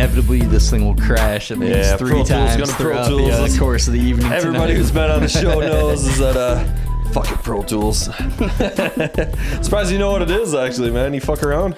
inevitably this thing will crash at least 3 times throughout the course of the evening. Everybody who's been on the show knows is that fucking Pro Tools. Surprised you know what it is, actually, man. You fuck around?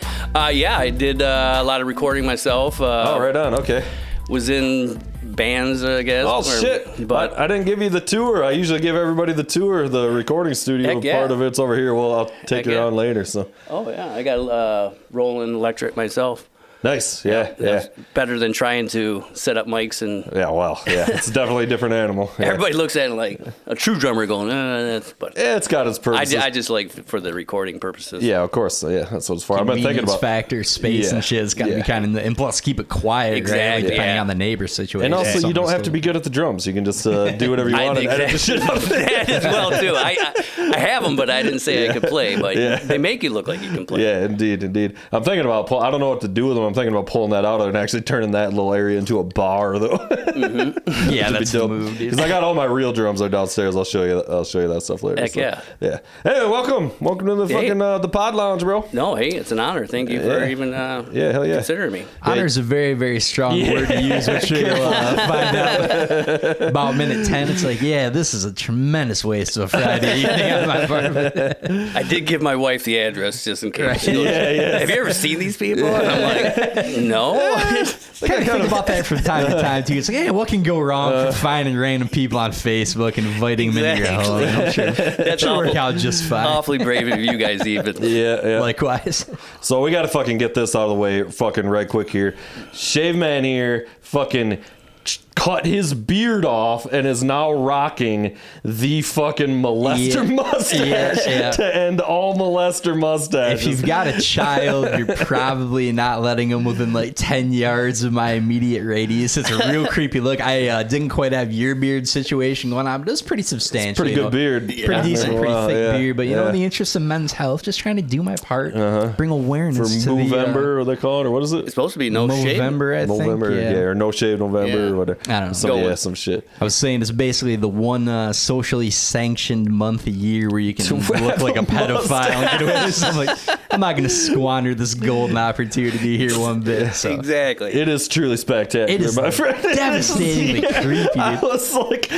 Yeah, I did a lot of recording myself. Right on. Okay. Was in bands, I guess. Oh, shit. But I didn't give you the tour. I usually give everybody the tour. The recording studio part of it's over here. Well, I'll take it on later. So. Oh, yeah. I got Roland Electric myself. Nice. Yeah. Better than trying to set up mics and. Yeah, well, yeah. It's definitely a different animal. Yeah. Everybody looks at it like a true drummer going, but. Yeah, it's got its purposes. I just like for the recording purposes. Yeah, of course. Yeah, that's what it's for. I've been thinking about factor, space, and shit. It's got to be kind of, and plus keep it quiet, exactly, right? Like, depending on the neighbor situation. And also, you don't have to be good at the drums. You can just do whatever you want and edit the shit out of it. That as well, too. I have them, but I didn't say I could play. But they make you look like you can play. Yeah, indeed. I'm thinking about, I don't know what to do with them. I'm thinking about pulling that out and actually turning that little area into a bar, though. Mm-hmm. Yeah, that's the move, dude. Because I got all my real drums are downstairs. I'll show you that stuff later. Heck yeah. Yeah. Hey, welcome to the fucking the Pod Lounge, bro. No, hey, it's an honor. Thank you for even hell yeah. considering me. Honor is a very, very strong word to use, which you'll find out about minute 10. It's like, this is a tremendous waste of a Friday evening on my part. I did give my wife the address just in case. She goes, have you ever seen these people? And I'm like, no. I kind of think about that from time to time too. It's like, what can go wrong from finding random people on Facebook and inviting them into your home? I'm sure that's work out just fine. Awfully brave of you guys, even. Yeah. Likewise. So we got to fucking get this out of the way, fucking right quick here. Shave Man here, fucking cut his beard off and is now rocking the fucking molester mustache to end all molester mustaches. If you've got a child, you're probably not letting them within like 10 yards of my immediate radius. It's a real creepy look. I didn't quite have your beard situation going on, but it's pretty substantial. It's pretty good beard. Pretty decent, pretty thick beard. But in the interest of men's health, just trying to do my part, bring awareness for to Movember, or they call it, or what is it? It's supposed to be no shave. November, I think. November, or no shave November, or whatever. I don't know. Some shit. I was saying it's basically the one socially sanctioned month a year where you can look like a pedophile and get away with something. Like, I'm not going to squander this golden opportunity here one bit. So. Exactly. It is truly spectacular, it is my friend. Devastatingly creepy. Dude. I was like,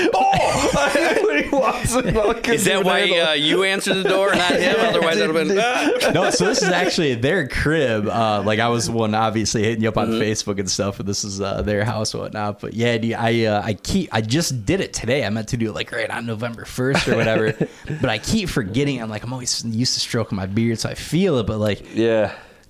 when he walks in, is that why you answered the door, not him? Otherwise, it would have been. No, so this is actually their crib. Like I was the one obviously hitting you up on Facebook and stuff, but this is their house and whatnot. But yeah, dude, I just did it today. I meant to do it like right on November 1st or whatever, but I keep forgetting. I'm like, I'm always used to stroking my beard, so I feel it, but like,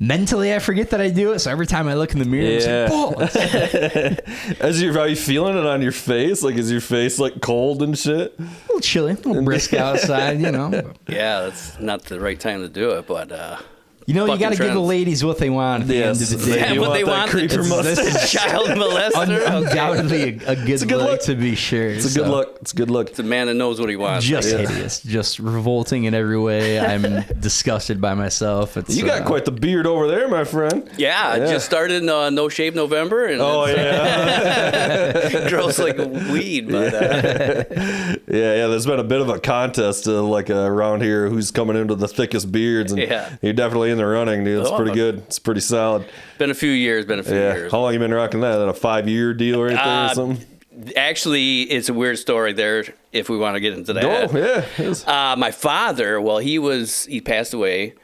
mentally I forget that I do it. So every time I look in the mirror, I'm like, are you feeling it on your face? Like, is your face like cold and shit? A little chilly, a little brisk outside, you know. Yeah, that's not the right time to do it, but. You know, you got to give the ladies what they want at the end of the day. What they want, this child molester. Undoubtedly a good look, to be sure. It's a good look. It's a good look. It's a man that knows what he wants. Just hideous. Just revolting in every way. I'm disgusted by myself. You got quite the beard over there, my friend. Yeah, I just started No Shave November. And grows like weed. But, there's been a bit of a contest around here who's coming into the thickest beards. And you're definitely in the running, dude. It's pretty good. It's pretty solid. Been a few years. How long you been rocking that? Is that a 5-year deal right there or something? Actually, it's a weird story there if we want to get into that. My father, he passed away.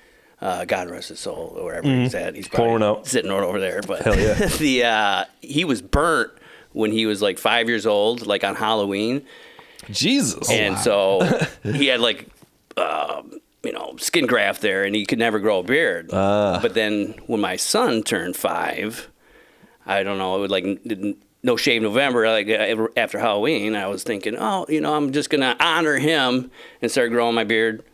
God rest his soul, or wherever he's at. He's probably sitting over there. But hell yeah. He was burnt when he was like 5 years old, like on Halloween. Jesus. And so he had like skin graft there, and he could never grow a beard. But then when my son turned 5, I don't know, it was like No Shave November, like after Halloween, I was thinking, I'm just going to honor him and start growing my beard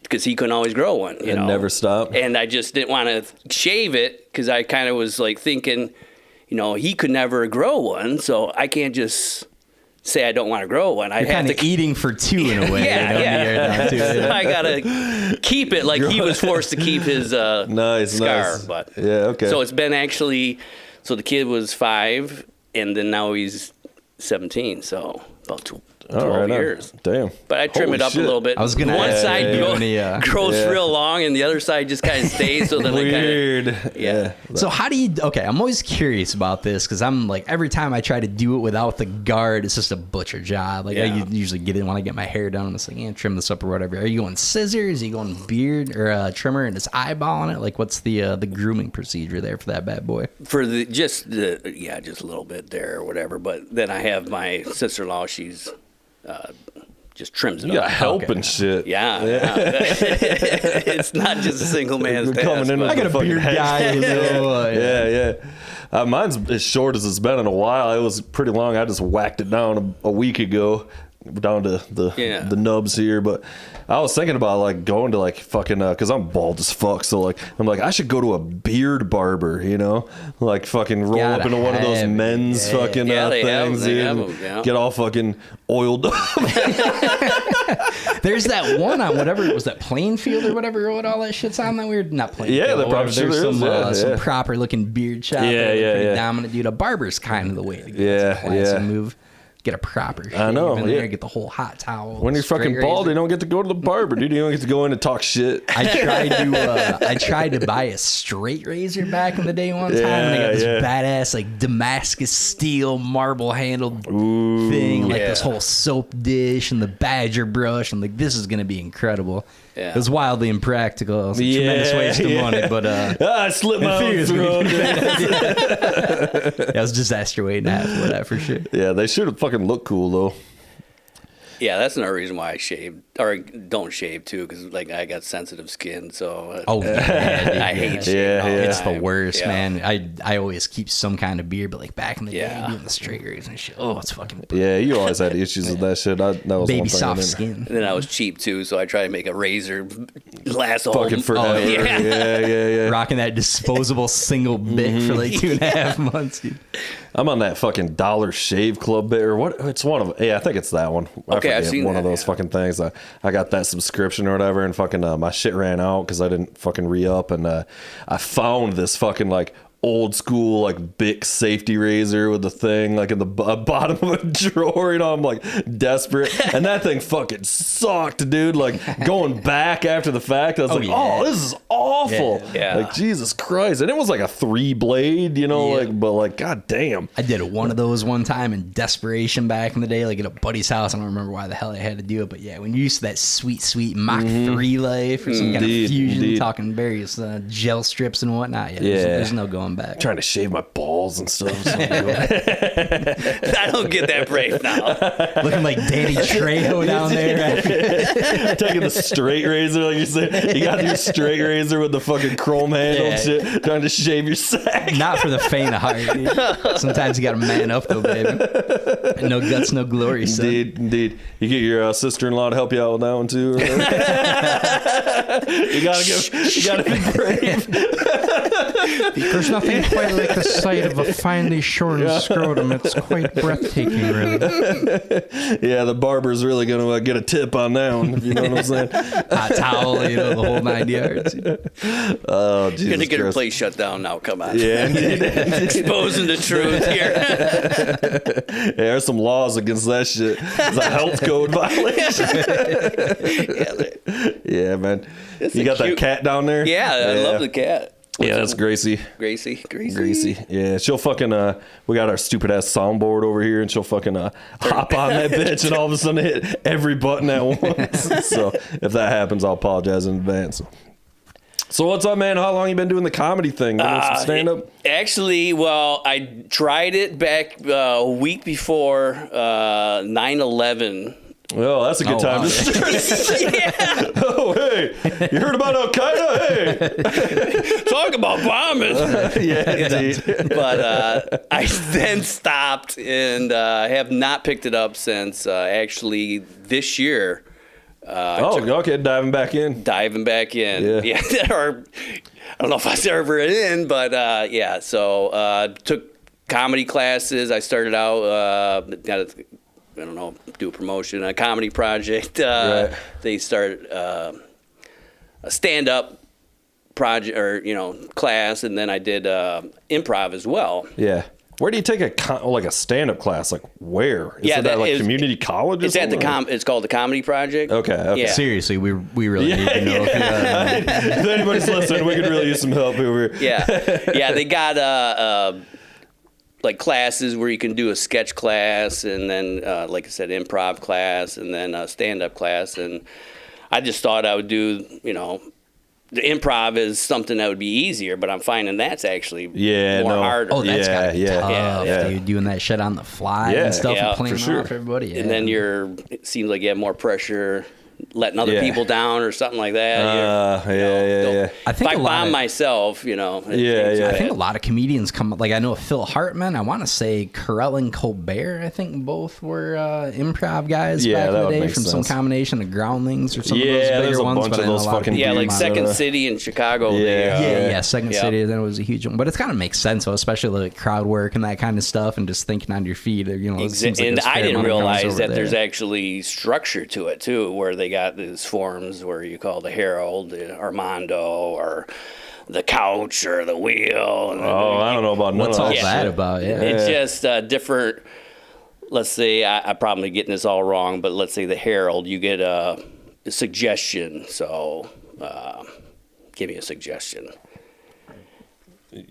because he couldn't always grow one. And never stop. And I just didn't want to shave it because I kind of was like thinking, he could never grow one, so I can't just say I don't want to grow one. I have to eating for two in a way. I gotta keep it like he was forced to keep his scar. Nice. But So it's been actually. So the kid was 5, and then now he's 17. So about 12 years. Damn. But I trim it up a little bit. I was gonna one ask, side grows Yeah. real long, and the other side just kind of stays. So then Weird. Yeah. So how do you? Okay, I'm always curious about this because I'm like every time I try to do it without the guard, it's just a butcher job. Like I usually get in when I get my hair done. It's like, trim this up or whatever. Are you going scissors? Are you going beard or trimmer and just eyeballing it? Like what's the grooming procedure there for that bad boy? For just a little bit there or whatever. But then I have my sister-in-law. She's just trims it You up. got help and shit. Yeah. It's not just a single man's You're task. coming in but- with I got a fucking beard head. guy. Yeah. Mine's as short as it's been in a while. It was pretty long. I just whacked it down a week ago, down to the nubs here. But I was thinking about like going to like fucking because I'm bald as fuck. So like I'm like I should go to a beard barber. Like fucking roll up into one of those men's fucking things, dude. Get all fucking oiled up. There's that one on whatever it was, that Plainfield or whatever, what all that shit's on that weird, not Plainfield. Yeah, that probably there's sure is, some proper looking beard shop. Yeah. Dominant, dude. A barber's kind of the way to go. Yeah, It's a classy move. Get a proper shave I know, in there, yeah. get the whole hot towel. When you're straight fucking bald, razor. you don't get to go to the barber, dude. You don't get to go in and talk shit. I tried to buy a straight razor back in the day one time, and I got this badass like Damascus steel marble handled thing, like this whole soap dish and the badger brush. I'm like, this is gonna be incredible. Yeah. It was wildly impractical. It was a tremendous waste of money, but I slipped my own throat. I was disaster waiting for that for sure. Yeah, they should have fucking looked cool though. Yeah, that's another reason why I shave or don't shave too, because like I got sensitive skin, so I hate shaving. All the It's the time. worst, Yeah. man. I always keep some kind of beard, but like back in the day, doing the straight razor and shit. Oh, it's fucking Yeah, you always had issues with that shit. That was baby one thing I soft didn't- skin. And then I was cheap too, so I tried to make a razor last a Fucking whole forever. Yeah. Rocking that disposable single bit for like 2.5 months. Dude. I'm on that fucking Dollar Shave Club bit or what? It's one of. Yeah, I think it's that one. I Okay, I've forget, seen one of that, those fucking things. I got that subscription or whatever, and fucking my shit ran out because I didn't fucking re-up, and I found this fucking like old school like Bic safety razor with the thing like in the bottom of a drawer. I'm like desperate, and that thing fucking sucked, dude. Like going back after the fact, I was like, oh, this is awful. Yeah. Like Jesus Christ, and it was like a 3-blade, like, but like god damn. I did one of those one time in desperation back in the day, like at a buddy's house. I don't remember why the hell I had to do it, but yeah, when you're used to that sweet Mach 3 life or some kind of fusion, talking various gel strips and whatnot, there's no going back. Trying to shave my balls and stuff. I don't get that brave now. Looking like Danny Trejo down there. Taking the straight razor, like you said. You got your straight razor with the fucking chrome handle and shit, trying to shave your sack. Not for the faint of heart, dude. Sometimes you gotta man up though, baby. No guts, no glory, son. Indeed. You get your sister-in-law to help you out with that one too. You gotta be brave. There's nothing quite like the sight of a finely shorn scrotum. It's quite breathtaking, really. Yeah, the barber's really gonna get a tip on that one, if you know what I'm saying. Hot towel, the whole 9 yards. Oh, Jesus You're gonna get her Christ. place shut down now. Come on. Yeah, indeed. Exposing the truth here. Yeah, there's some laws against that shit. It's a health code violation. Yeah, man. You got that cute- cat down there? Yeah, I love the cat. Yeah, that's Gracie. Gracie. Yeah, she'll fucking we got our stupid ass soundboard over here, and she'll fucking hop on that bitch and all of a sudden hit every button at once. So if that happens, I'll apologize in advance. So what's up, man? How long you been doing the comedy thing? Doing some stand up? Actually, well, I tried it back a week before 9/11. Well, that's a good time wow. to start. Yeah, Oh, hey, you heard about Al Qaeda? Hey, talk about bombing. yeah, indeed. But I then stopped and have not picked it up since actually this year. Okay, diving back in. Diving back in. Yeah. Or, I don't know if I started it in, but yeah. So took comedy classes. I started out, I don't know, do a promotion, a comedy project. Right. They started a stand-up project or, class, and then I did improv as well. Yeah. Where do you take a stand-up class? Like where? Is it at like community college? It's at it's called the Comedy Project. Okay. Yeah. Seriously, we really need to know if anybody's listening, we could really use some help over here. Yeah. They got like classes where you can do a sketch class, and then like I said, improv class, and then a stand-up class. And I just thought I would do, the improv is something that would be easier, but I'm finding that's actually harder. Oh, that's gotta be tough, yeah. dude, doing that shit on the fly and stuff and playing for sure. off everybody. Yeah. And then it seems like you have more pressure letting other people down or something like that. I think if I bomb myself, I think a lot of comedians come, like I know Phil Hartman, I want to say Carell and Colbert, I think both were improv guys back in the day from some combination of Groundlings or some of those bigger ones. Bunch of those fucking like Second City in Chicago. Second City, that was a huge one. But it's kind of makes sense, though, especially like crowd work and that kind of stuff and just thinking on your feet. And I didn't realize that there's actually structure to it, too, where they got these forms where you call the Herald, the Armando, or the Couch, or the Wheel. I don't know about what's all that about. Yeah. It's just different. Let's say I'm probably getting this all wrong, but let's say the Herald, you get a suggestion. So, give me a suggestion.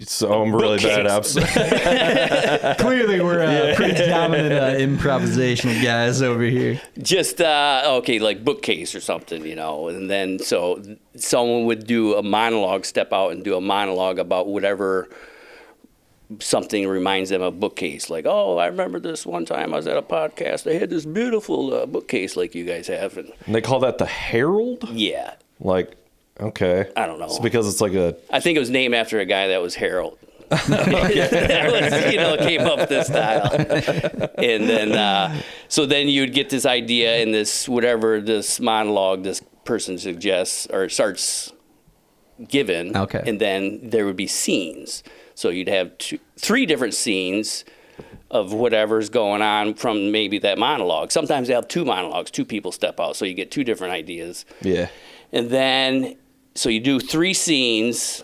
So I'm really bad at Clearly, we're pretty dominant improvisational guys over here. Just like bookcase or something, and then so someone would do a monologue, step out and do a monologue about whatever something reminds them of bookcase. Like, I remember this one time I was at a podcast. They had this beautiful bookcase like you guys have, and they call that the Herald. Yeah, like. Okay. I don't know. It's because it's like I think it was named after a guy that was Harold. That was, came up with this style. And then, so then you'd get this idea in this monologue this person suggests or starts giving. Okay. And then there would be scenes. So you'd have 3 different scenes of whatever's going on from maybe that monologue. Sometimes they have 2 monologues, 2 people step out. So you get 2 different ideas. Yeah. And then, so you do 3 scenes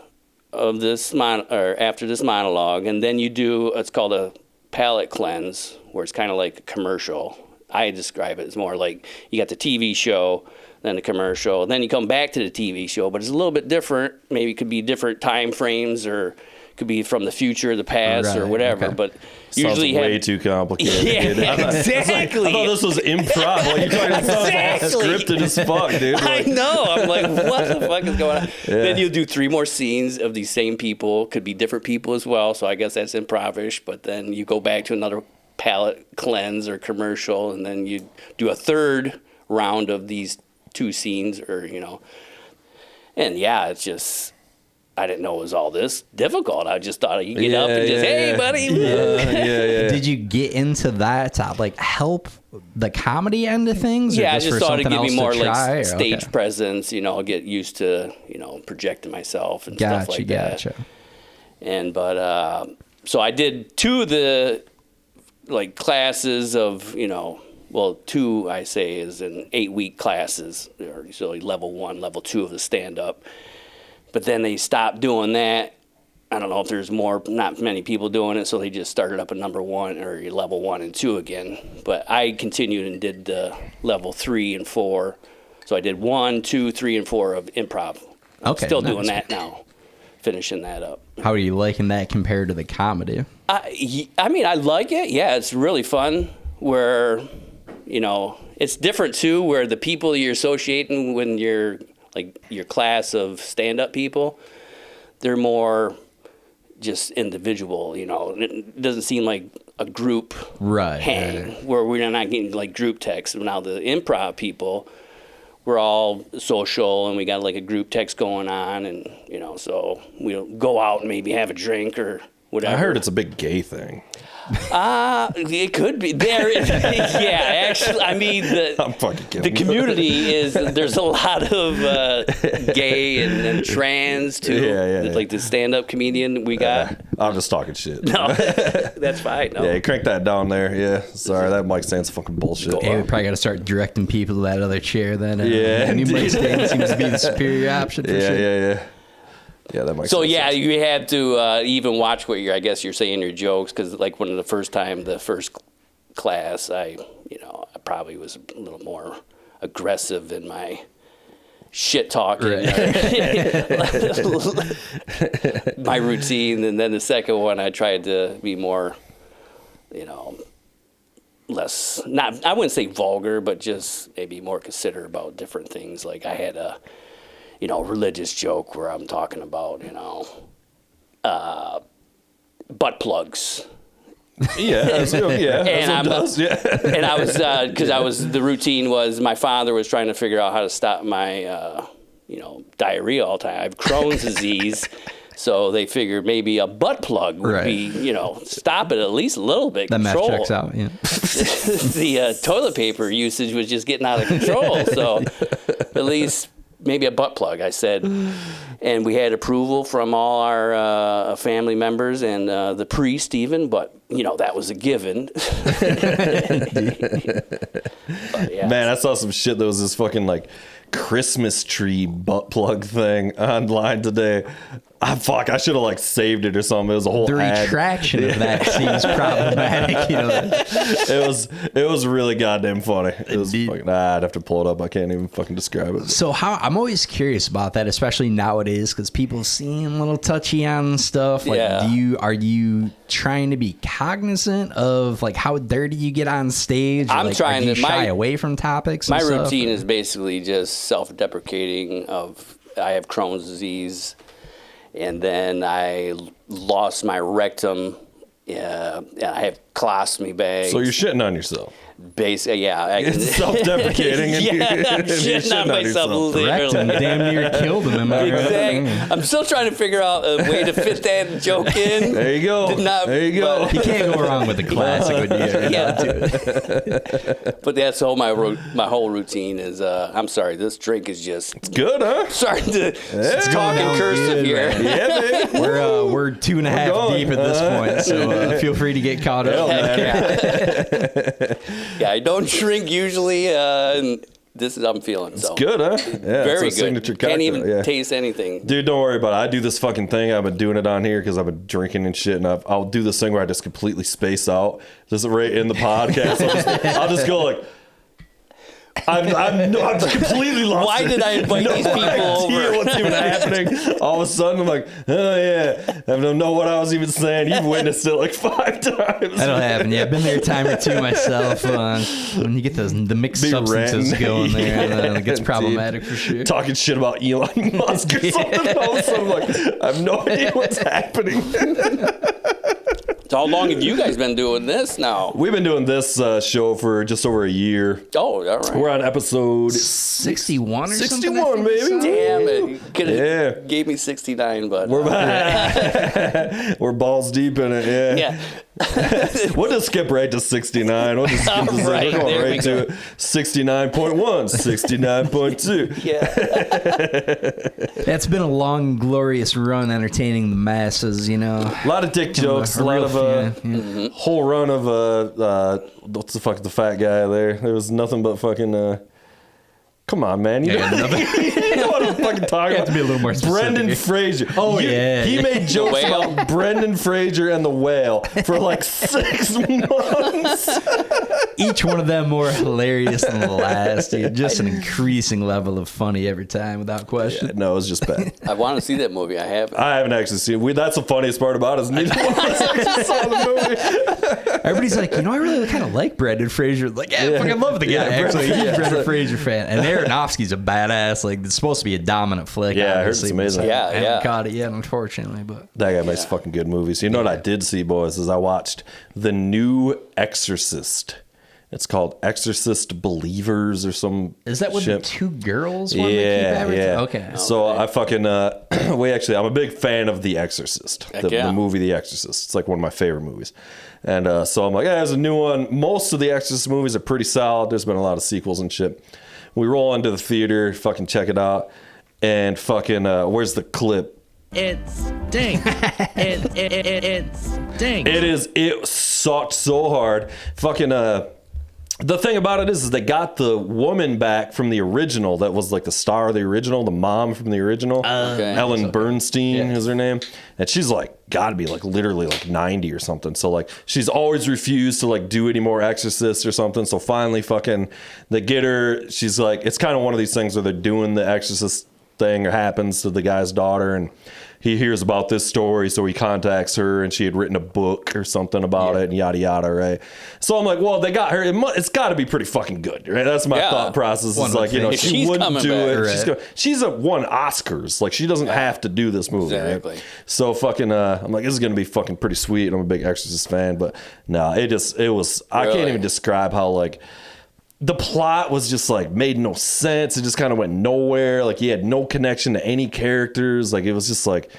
of this after this monologue, and then you do it's called a palate cleanse, where it's kind of like a commercial. I describe it as more like you got the TV show, then the commercial, and then you come back to the TV show, but it's a little bit different. Maybe it could be different time frames, or it could be from the future, the past, or whatever. Okay. But usually sounds way too complicated. Yeah, exactly. I thought this was improv. Like, you're talking exactly. Scripted as fuck, dude. Like, I know. I'm like, what the fuck is going on? Yeah. Then you'll do 3 more scenes of these same people. Could be different people as well. So I guess that's improvish. But then you go back to another palate cleanse or commercial, and then you do a 3rd round of these 2 scenes, or and it's just. I didn't know it was all this difficult. I just thought you get up and just, hey, buddy. Yeah. Did you get into that to like help the comedy end of things? Yeah, I just thought it'd give me more like stage okay. presence, get used to, projecting myself and stuff like that. Gotcha. And, so I did 2 of the like classes of, 2 I say is in 8-week classes, or so level 1, level 2 of the stand-up. But then they stopped doing that. I don't know if there's not many people doing it, so they just started up a number 1 or level 1 and 2 again. But I continued and did level 3 and 4. So I did 1, 2, 3, and 4 of improv. I'm still doing that now, finishing that up. How are you liking that compared to the comedy? I mean, I like it. Yeah, it's really fun. Where, it's different too. Where the people you're associating when you're like your class of stand-up people, they're more just individual, It doesn't seem like a group hang where we're not getting like group text. Now the improv people, we're all social and we got like a group text going on, and so we'll go out and maybe have a drink or whatever. I heard it's a big gay thing. It could be there. Yeah, actually, I mean I'm fucking kidding. The community there's a lot of gay and trans too. Yeah. Like the stand-up comedian we got. I'm just talking shit. No, that's fine. No. Yeah, crank that down there. Yeah, sorry, that mic stand's fucking bullshit. Hey, we probably got to start directing people to that other chair then. Yeah, new mic stand seems to be the superior option for sure. Yeah. Yeah, that makes So sense. yeah, you have to even watch what I guess you're saying your jokes, because like when the first class, I probably was a little more aggressive in my shit talking, my routine, and then the second one I tried to be more, less, I wouldn't say vulgar, but just maybe more considerate about different things. Like I had a religious joke where I'm talking about butt plugs. Yeah, And I was because the routine was my father was trying to figure out how to stop my diarrhea all the time. I have Crohn's disease, so they figured maybe a butt plug would be stop it at least a little bit. That math control. checks out. Yeah. The toilet paper usage was just getting out of control, so at least maybe a butt plug, I said. And we had approval from all our family members and the priest even, but, that was a given. But, yeah. Man, I saw some shit that was this fucking, like, Christmas tree butt plug thing online today. I should have, like, saved it or something. It was a whole The ad. retraction of that seems problematic. It was really goddamn funny. It was Indeed. fucking, I'd have to pull it up. I can't even fucking describe it. So I'm always curious about that, especially nowadays, because people seem a little touchy on stuff. Like, Yeah. are you trying to be cognizant of like how dirty you get on stage? Or, I'm like, trying do you to- shy my- away from topics. My and stuff, routine or- is basically just self-deprecating of I have Crohn's disease, and then I lost my rectum. Yeah, I have colostomy bags. So you're shitting on yourself. yeah. It's self-deprecating. And Yeah, I'm you're shitting on myself Rectum literally. damn near killed him. Am I right? Exactly. I'm still trying to figure out a way to fit that joke in. There you go. Did not- There you go. You can't go wrong with a classic when you get Yeah. down to it. But that's all my whole routine is. I'm sorry, this drink is just Good, huh? starting to talk going in down cursive good, here. man. Yeah, baby. We're 2.5 going. deep at this point, so feel free to get caught up. Yeah, I don't drink usually, and this is I'm feeling. So Good, huh? Yeah, very it's a good. signature Can't cocktail, even yeah. taste anything. Dude, don't worry about it. I do this fucking thing. I've been doing it on here because I've been drinking and shit, and I'll do this thing where I just completely space out. Just right in the podcast. I'll just go like, I'm completely lost. Why did I invite these people idea over? what's even happening. All of a sudden, I'm like, oh yeah, I don't know what I was even saying. You've witnessed it like 5 times. That'll happen. Yeah, I've been there a time or two myself. When you get the mixed Be substances ranting. going there, and then it gets Dude. problematic for sure. Talking shit about Elon Musk or something. All of a sudden, I'm like, I have no idea what's happening. So how long have you guys been doing this now? We've been doing this show for just over a year. Oh, all right. We're on episode 61 or something. 61, baby. Damn it! You could have Yeah. gave me 69, but We're balls deep in it. Yeah. yeah. We'll just skip right to 69. We'll just skip this. Right, We're going there we right to it. 69.1, 69.2. Yeah. That's been a long, glorious run entertaining the masses, A lot of dick jokes, a lot of whole run of what's the fuck, the fat guy there? There was nothing but fucking come on, man. You know, you know what I'm fucking talking about. to be a little more specific. Brendan Fraser. Oh, yeah. He made jokes Whale. about Brendan Fraser and the whale for like 6 months. Each one of them more hilarious than the last. Dude. Just an increasing level of funny every time, without question. No, it was just bad. I want to see that movie. I haven't. I haven't actually seen it. That's the funniest part about it. Is neither one of us actually saw the movie. Everybody's like, I really kind of like Brendan Fraser. Like, I fucking love the guy. Yeah, Actually, Brendan- he's a yeah. Brendan Fraser fan. And Aronofsky's a badass. Like, it's supposed to be a dominant flick. Yeah, I heard it's obviously, but amazing. I Yeah, haven't yeah. caught it yet, unfortunately. But That guy makes fucking good movies. You know what I did see, boys, is I watched the new Exorcist. It's called Exorcist Believers or some is that with shit. the 2 girls? One Yeah, that keep yeah. Okay. So I fucking I'm a big fan of The Exorcist, the movie The Exorcist. It's like one of my favorite movies, and so I'm like, there's a new one. Most of the Exorcist movies are pretty solid. There's been a lot of sequels and shit. We roll into the theater, fucking check it out, and fucking where's the clip? It stinks. It stinks. It sucked so hard. Fucking the thing about it is they got the woman back from the original that was like the star of the original, the mom from the original. Ellen Bernstein is her name. And she's like, gotta be like literally like 90 or something. So like she's always refused to like do any more Exorcists or something. So finally fucking they get her. She's like, it's kind of one of these things where they're doing the Exorcist thing or happens to the guy's daughter, and he hears about this story, so he contacts her, and she had written a book or something about it, and yada yada, right? So I'm like, well, they got her. It's got to be pretty fucking good, right? That's my thought process. It's like, you know, she wouldn't do it. Right. She's won Oscars. Like, she doesn't have to do this movie. Exactly. Right? So fucking, I'm like, this is gonna be fucking pretty sweet. I'm a big Exorcist fan, but no, it was. Really? I can't even describe how like. The plot was just like made no sense. It just kind of went nowhere. Like he had no connection to any characters. Like it was just like,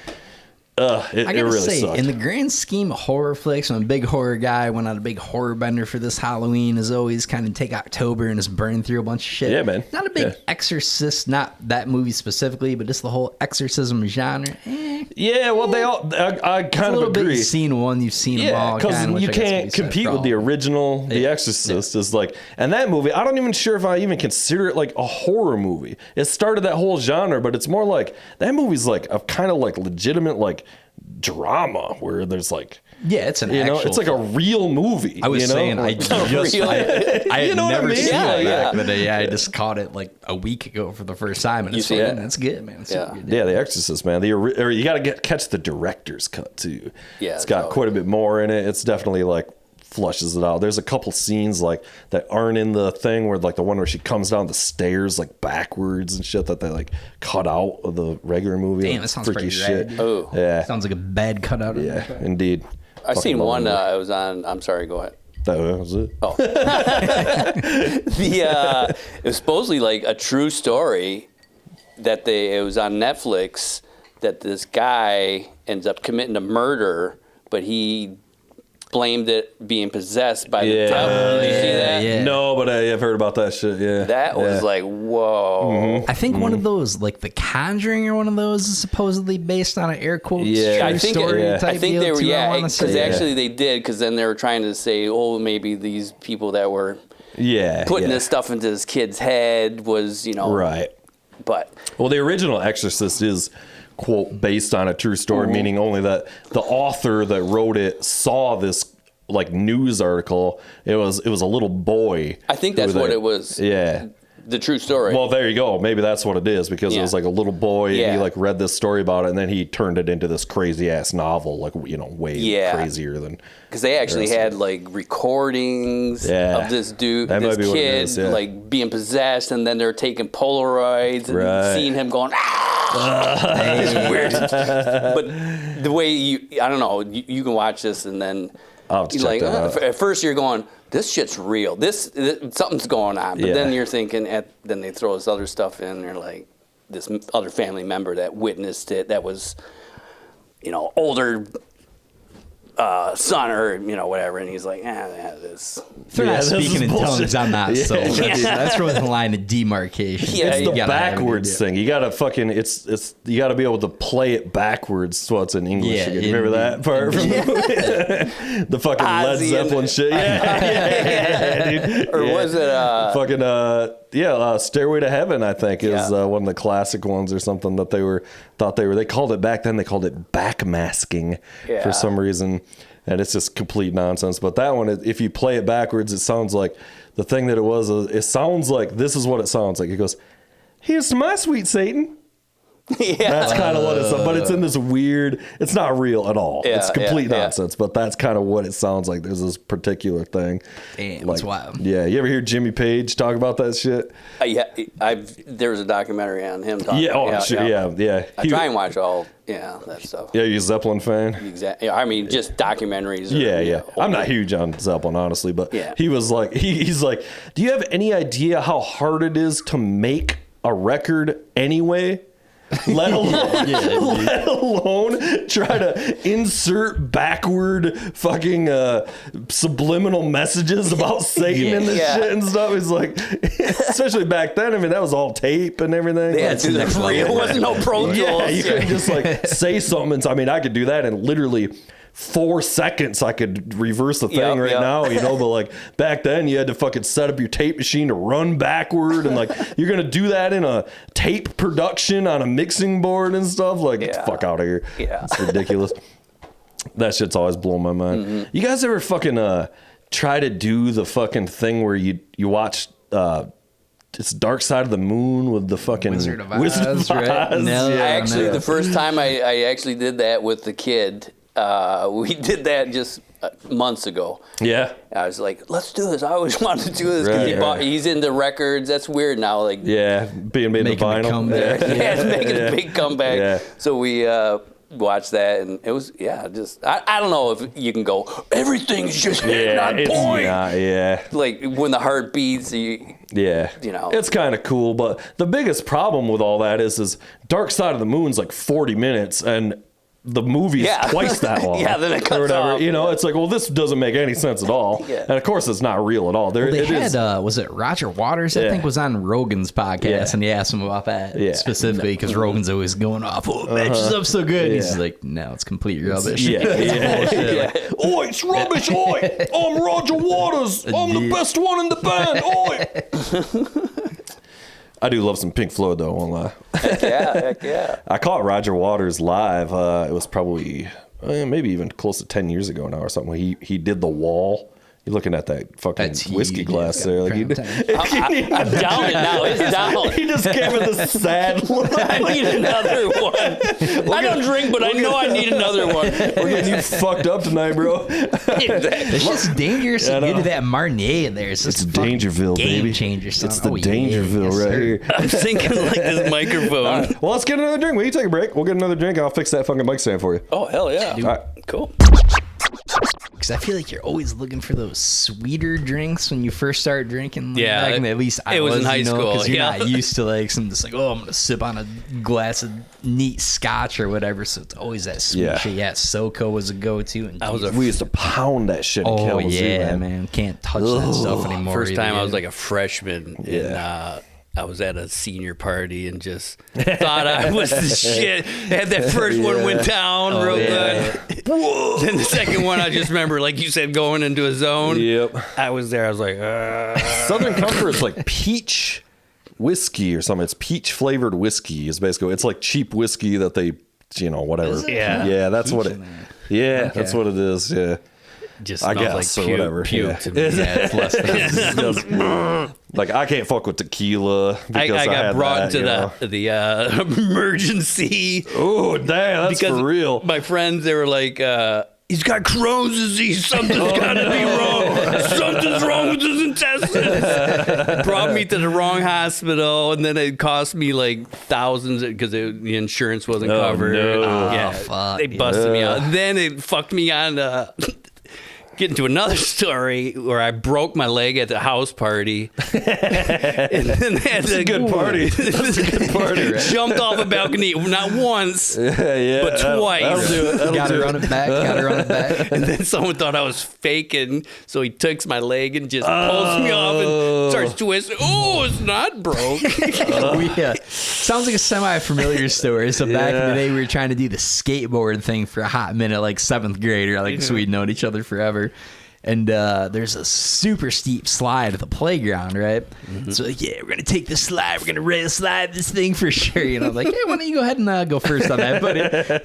it really sucked. In the grand scheme of horror flicks, I'm a big horror guy. Went on a big horror bender for this Halloween. Is always kind of take October and just burn through a bunch of shit. Yeah, man. Not a big Exorcist, not that movie specifically, but just the whole exorcism genre. Yeah, well, they all. I kind of agree. You've seen one, you've seen them all. Because you can't compete with the original, The Exorcist. Is like, and that movie, I don't even sure if I even consider it like a horror movie. It started that whole genre, but it's more like that movie's like a kind of like legitimate like drama where there's like. Yeah, it's an it's like a real movie. I was saying, I had never seen it back in the day. Yeah, I just caught it like a week ago for the first time, and it's that's good, man. It's good. Yeah, The Exorcist, man. You got to catch the director's cut too. Yeah, it's got quite a bit more in it. It's definitely like flushes it out. There's a couple scenes like that aren't in the thing where like the one where she comes down the stairs like backwards and shit that they like cut out of the regular movie. Damn, that sounds pretty shit. Rad. Oh, yeah, sounds like a bad cutout. Yeah, indeed. I seen one. It was on. I'm sorry. Go ahead. That was it. Oh, it was supposedly like a true story that it was on Netflix that this guy ends up committing a murder, but he blamed it being possessed by the devil. Did you see that? Yeah. No, but I've heard about that shit. Yeah, that was like whoa. Mm-hmm. I think one of those, like The Conjuring, or one of those, is supposedly based on an air quotes true story type I think deal they were. too, Yeah, because actually they did. Because then they were trying to say, oh, maybe these people that were putting this stuff into this kid's head was, right. But the original Exorcist is, quote, based on a true story, meaning only that the author that wrote it saw this like news article. It was a little boy. I think that's what it was. Yeah. The true story. Well, there you go. Maybe that's what it is, because it was like a little boy and he like read this story about it, and then he turned it into this crazy ass novel, like, way crazier than. Because they actually had like recordings of this dude, this kid, like being possessed, and then they're taking Polaroids and seeing him going. It's weird. But the way I don't know, you can watch this and then like at first you're going, this shit's real. This something's going on. But then you're thinking, then they throw this other stuff in. They're like this other family member that witnessed it. That was, older son or whatever, and he's like, this. They're not speaking in tongues. I'm not. So that's really the line of demarcation. Yeah, it's the backwards thing. You gotta fucking you gotta be able to play it backwards so it's in English. Yeah, again. Remember that part from the movie? The fucking Led Zeppelin shit. Dude. Or was it fucking Stairway to Heaven, I think, is one of the classic ones or something that they called it back then. They called it backmasking for some reason. And it's just complete nonsense. But that one, if you play it backwards, it sounds like the thing that it was. It sounds like this is what it sounds like. It goes, "Here's to my sweet Satan." That's kind of what it's. But it's in this weird. It's not real at all. It's complete nonsense. But that's kind of what it sounds like. There's this particular thing. Damn, it's wild. Yeah, you ever hear Jimmy Page talk about that shit? There was a documentary on him talking. Yeah. I try and watch all that stuff. Yeah, you a Zeppelin fan? Exactly. I mean, just documentaries. I'm not huge on Zeppelin, honestly, but he was like, he's like, do you have any idea how hard it is to make a record anyway? Let alone try to insert backward fucking subliminal messages about Satan in this shit and stuff. It's like, especially back then. I mean, that was all tape and everything. It wasn't no Pro Tools. Yeah, you couldn't just like say something. I mean, I could do that and literally 4 seconds I could reverse the thing now, you know, but like back then you had to fucking set up your tape machine to run backward, and like you're gonna do that in a tape production on a mixing board and stuff. Like, get the fuck out of here. Yeah, it's ridiculous. That shit's always blowing my mind. You guys ever fucking try to do the fucking thing where you watch it's Dark Side of the Moon with the fucking Wizard of Oz, right? No, the first time I actually did that with the kid, we did that just months ago. Yeah. I was like, let's do this. I always wanted to do this because he's into records. That's weird now. Like, being made in vinyl. It's making a big comeback. Yeah. So we watched that, and it was I don't know if you can go everything's just hitting on point. Like when the heart beats, you know, it's kind of cool. But the biggest problem with all that is Dark Side of the Moon's like 40 minutes, and the movie's twice that long. Then it cuts off. You know, it's like, well, this doesn't make any sense at all. And of course, it's not real at all. Was it Roger Waters? I think was on Rogan's podcast, and he asked him about that specifically because Rogan's always going off. Oh, matches up so good. He's like, no, it's complete rubbish. Oi, it's rubbish. Oi, I'm Roger Waters. I'm the best one in the band. Oi. I do love some Pink Floyd, though, I won't lie. Heck yeah. I caught Roger Waters live. It was probably maybe even close to 10 years ago now or something. He did The Wall. You're looking at that fucking whiskey glass there. Like I'm down it now. It's down. He just gave it the sad look. I need another one. I don't drink, but I know I need another one. We're getting you fucked up tonight, bro. It's just dangerous to get to that Marnier in there. It's Dangerville, game baby. changer. Son. It's the Dangerville right here. I'm thinking like this microphone. Right. Well, let's get another drink. Will you take a break? We'll get another drink, and I'll fix that fucking mic stand for you. Oh, hell yeah. All right. Cool. Because I feel like you're always looking for those sweeter drinks when you first start drinking. Like, at least I was in high school. Because you're not used to like some just like, oh, I'm gonna sip on a glass of neat scotch or whatever. So it's always that sweet shit. Yeah, SoCo was a go-to. And we used to pound that shit. In Kalamazoo, man, can't touch that stuff anymore. First time I was like a freshman. And, I was at a senior party and just thought I was the shit. Had that first one went down real good. Then the second one, I just remember, like you said, going into a zone. Yep. I was there. I was like, Southern Comfort's like peach whiskey or something. It's peach flavored whiskey. Is basically, it's like cheap whiskey that they, you know, whatever. Yeah, that's what it. Yeah, that's what it is. Yeah. Just I guess like or whatever. Puke to me. It's less than like I can't fuck with tequila because I got brought to the emergency. Oh damn, that's for real. My friends, they were like, he's got Crohn's disease. Something's got to be wrong. Something's wrong with his intestines. Brought me to the wrong hospital, and then it cost me like thousands because the insurance wasn't covered. No. Fuck. They busted me out. Then it fucked me on. Get into another story where I broke my leg at the house party. And then That's a good party. That's a good party. Right? Jumped off a balcony, not once, but twice. That'll do it. Gotta run it back. And then someone thought I was faking, so he takes my leg and just pulls me off and starts twisting. Oh, it's not broke. Sounds like a semi-familiar story. So back in the day, we were trying to do the skateboard thing for a hot minute, like 7th grader. Like we'd known each other forever. And there's a super steep slide at the playground, right? Mm-hmm. So like, we're gonna take the slide. We're gonna rail slide this thing for sure. You know, like, hey, why don't you go ahead and go first on that, buddy?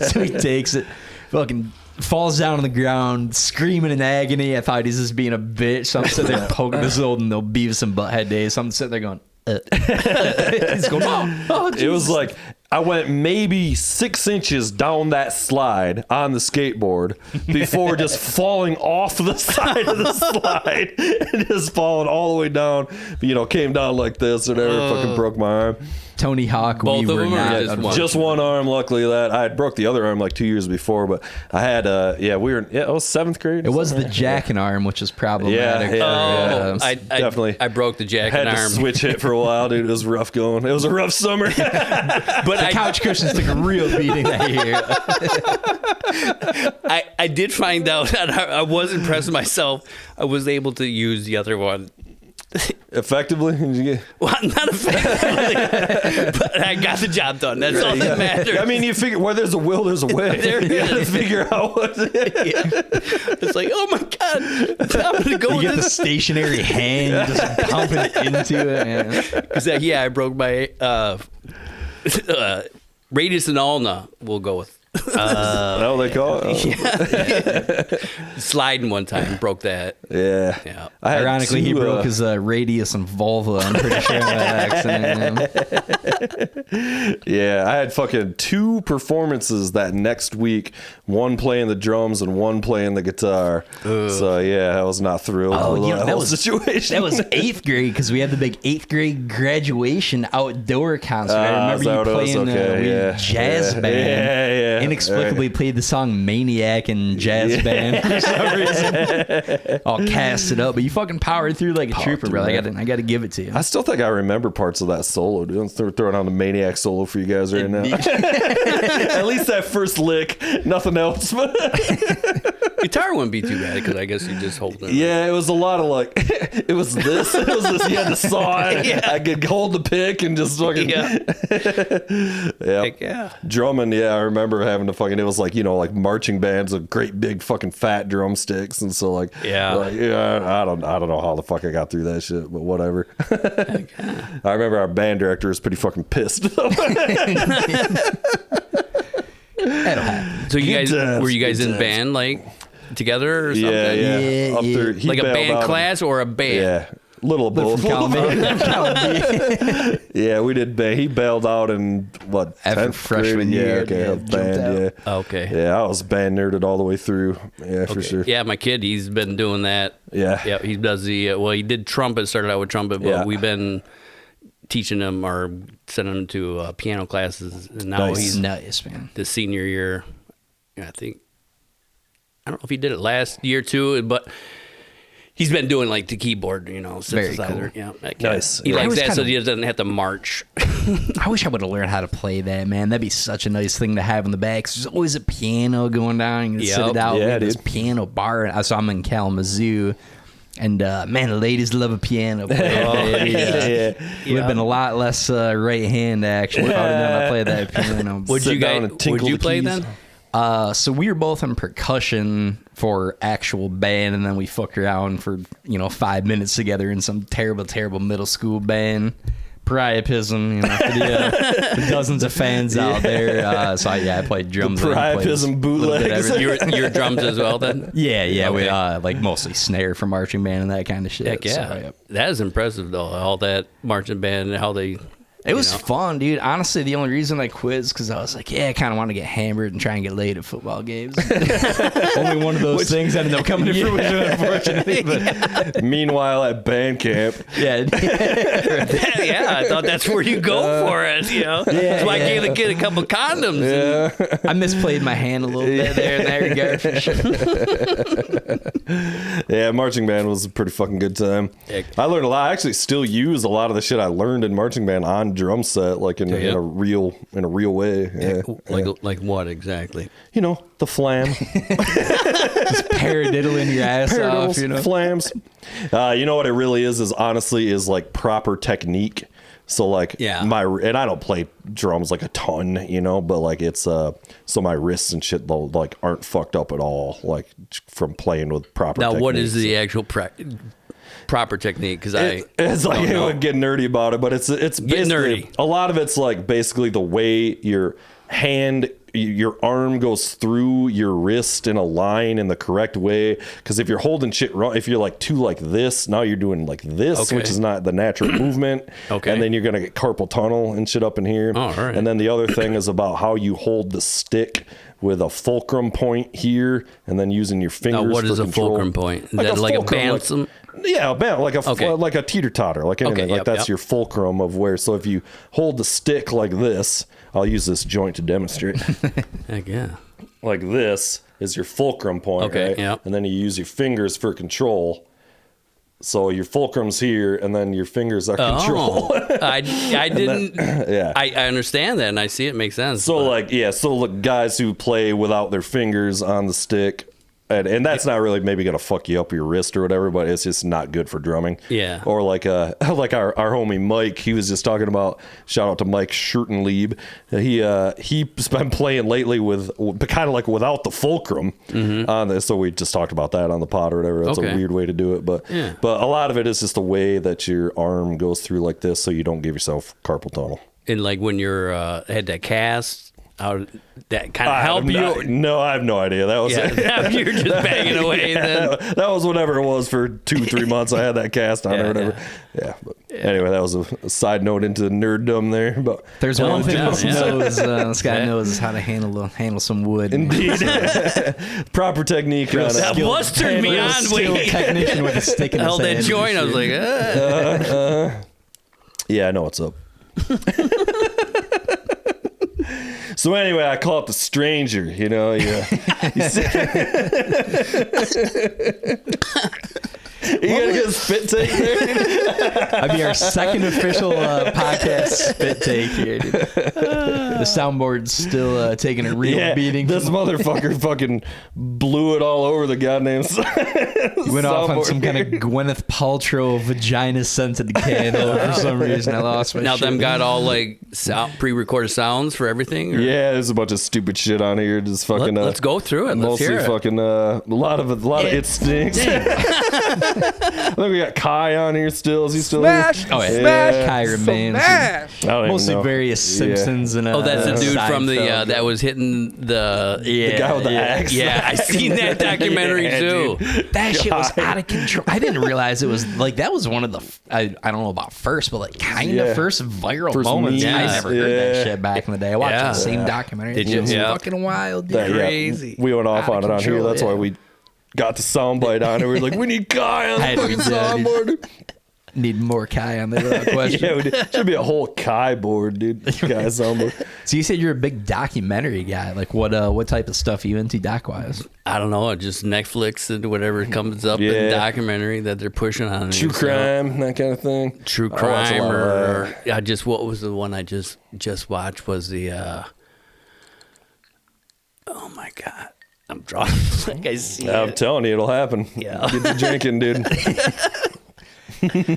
So he takes it, fucking falls down on the ground, screaming in agony. I thought he's just being a bitch. So I'm sitting there poking this old and they'll Beavis and Butthead days. So I'm sitting there going, he's going, oh, it was like I went maybe 6 inches down that slide on the skateboard before just falling off the side of the slide and just falling all the way down. You know, came down like this or whatever, fucking broke my arm. Tony Hawk, both we of were them not. Just one arm, luckily. That I had broke the other arm like 2 years before, but I had it was 7th grade. It was the jacking arm, which is problematic. I definitely. I broke the jacking arm. Had to switch it for a while, dude. It was rough going. It was a rough summer. But the couch cushions took a real beating that year. I did find out that I was impressed with myself. I was able to use the other one Effectively? Did you get... Well, not effectively, but I got the job done. That's all that matters. I mean, you figure where there's a will, there's a way. There You it gotta is. figure out what. It's like, oh my god, I'm gonna go You with get the this. stationary hand, you just pumping it into it. Man. Because I broke my radius and ulna. We'll go with No, they call it. sliding one time, broke that. Yeah. Yeah. I had Ironically, he two, broke his radius and vulva. I'm pretty sure of that accident. Yeah, I had fucking 2 performances that next week. One playing the drums and one playing the guitar. So yeah, I was not thrilled with that whole situation. That was 8th grade because we had the big 8th grade graduation outdoor concert. I is that remember you what it was? playing Okay, we yeah. jazz Yeah. band. Yeah. Inexplicably played the song Maniac and jazz band for some reason. All casted up, but you fucking powered through like a trooper, bro. I got to give it to you. I still think I remember parts of that solo, dude. I'm throwing on the Maniac solo for you guys right now. At least that first lick, nothing else. Guitar wouldn't be too bad because I guess you just hold it. Yeah, it was a lot of like, it was this. You had to saw it. I could hold the pick and just fucking. Yeah. Yeah. Heck yeah. Drumming, yeah, I remember having to fucking, it was like, like marching bands with great big fucking fat drumsticks. And so like, Yeah. I don't know how the fuck I got through that shit, but whatever. I remember our band director was pretty fucking pissed. That'll happen. So you Good guys times, were you guys good in times. band like together or something? Yeah. Yeah, Up yeah. there, he Like a bailed band out. class or a band? Yeah. Little of both. Yeah, we did. He bailed out in what? After 10th freshman grade? year, Yeah, okay, yeah, band. jumped Yeah. Okay. Yeah, I was band nerded all the way through. Yeah, for sure. Yeah, my kid, he's been doing that. Yeah. Yeah, he does the, he did trumpet, started out with trumpet, but Yeah. we've been teaching him or sending him to piano classes. And now Nice. he's Nice, man. the senior year. Yeah, I don't know if he did it last year too, but he's been doing like the keyboard, Very synthesizer. cool. Yeah, Nice. He Yeah. I likes was that so kinda- he doesn't have to march. I wish I would have learned how to play that, man. That'd be such a nice thing to have in the back. 'Cause there's always a piano going down. You can sit Yep. it out. Yeah, We have this dude. piano bar. So I'm in Kalamazoo. And man, the ladies love a piano player. Yeah. Would have been a lot less right hand action if I would have known how to play that piano. Would Sit you down guys? and tinkle Would you the play keys. then? So we were both in percussion for actual band, and then we fucked around for 5 minutes together in some terrible middle school band. Priapism, for the dozens of fans out there. So I played drums. and played Priapism a little bit of bootlegs. everything. Your drums as well then? Yeah, we Okay. like mostly snare for marching band and that kind of shit. Heck yeah. So, yep. That is impressive though. All that marching band and how they. It was fun, dude. Honestly, the only reason I quit is because I was like, I kind of want to get hammered and try and get laid at football games. Only one of those things ended up coming to fruition, unfortunately. But Meanwhile, at band camp, yeah, Yeah, I thought that's where you go for it. That's why I gave the kid a couple condoms. and- I misplayed my hand a little bit there in that regard for sure. yeah, marching band was a pretty fucking good time. Heck. I learned a lot. I actually still use a lot of the shit I learned in marching band on drum set, like in a real way. Yeah. Like what exactly? The flam. Just paradiddling your ass off, Paradiddles, flams. You know what it really is honestly is like proper technique. So like Yeah. and I don't play drums like a ton, but like it's so my wrists and shit though like aren't fucked up at all, like from playing with proper Now, technique. what is the actual proper technique? Because It's like don't know. I would get nerdy about it, but it's basically nerdy. a lot of it's like basically the way your arm goes through your wrist in a line in the correct way. Because if you're holding shit wrong, if you're like too like this, now you're doing like this, Okay. which is not the natural movement. Okay. And then you're gonna get carpal tunnel and shit up in here. Oh, all right. And then the other thing is about how you hold the stick with a fulcrum point here, and then using your fingers. Now, what for is a control. fulcrum point? Is that like a fulcrum, bounce? Yeah, like a Okay. like a teeter totter, like anything. Okay, like yep, that's yep. your fulcrum of where. So if you hold the stick like this, I'll use this joint to demonstrate. Heck yeah. Like this is your fulcrum point, Okay, right? yep. And then you use your fingers for control. So your fulcrum's here, and then your fingers are control. Oh, I didn't. Yeah. I understand that, and I see it makes sense. So but- like so look, guys who play without their fingers on the stick, And that's not really maybe gonna fuck you up your wrist or whatever, but it's just not good for drumming. Yeah. Or like our homie Mike, he was just talking about, shout out to Mike Schurtenlieb. He's been playing lately with kind of like without the fulcrum on this. So we just talked about that on the pod or whatever. That's a weird way to do it, but a lot of it is just the way that your arm goes through like this, so you don't give yourself carpal tunnel. And like when you're had that cast. How that kind of help you? No, I have no idea. That was you're just banging away. Then that was whatever it was for 2-3 months. I had that cast on or whatever. But anyway, that was a side note into nerddom there. But there's one thing this guy knows is how to handle some wood. Indeed, proper technique. That mustard me on with technician with a stick in his hand. Held that joint. I was like, yeah, I know what's up. So anyway, I call it the stranger, you know. You gotta get a spit take there? That'd be our second official podcast spit take here, dude. The soundboard's still taking a real beating. This motherfucker fucking blew it all over the goddamn He went off on some kind of Gwyneth Paltrow vagina-scented candle for some reason. I lost my shit. Now them got all like pre-recorded sounds for everything? Or? Yeah, there's a bunch of stupid shit on here. Just fucking. Let's go through it. Let's hear it. Fucking a lot of it stinks. I think we got Kai on here still. Is he still Smash! here? Oh, yeah. Smash! Kai remains. Smash! Mostly various Simpsons and that's the dude from the Seinfeld. that was hitting the guy with the axe. Yeah, I seen that documentary too. Dude. That shit was out of control. I didn't realize it was like that was one of the I don't know about first, but like kind of first viral moments. memes. I never heard that shit back in the day. I watched the same documentary. Did you? It was Yeah. fucking wild, dude. Crazy. We went off Out on of it on here. control, That's why we got the soundbite on it. We were like, we need Kai on the fucking soundboard. Need more Kai on there without question. Yeah, should be a whole Kai board, dude. Kai soundboard. So you said you're a big documentary guy. Like what type of stuff are you into doc-wise? I don't know, just Netflix and whatever comes up in documentary that they're pushing on. True crime, that kind of thing. True crime, or what was the one I just watched was the oh my god, I'm drawing like I see I'm telling you, it'll happen. Yeah. Get to drinking, dude.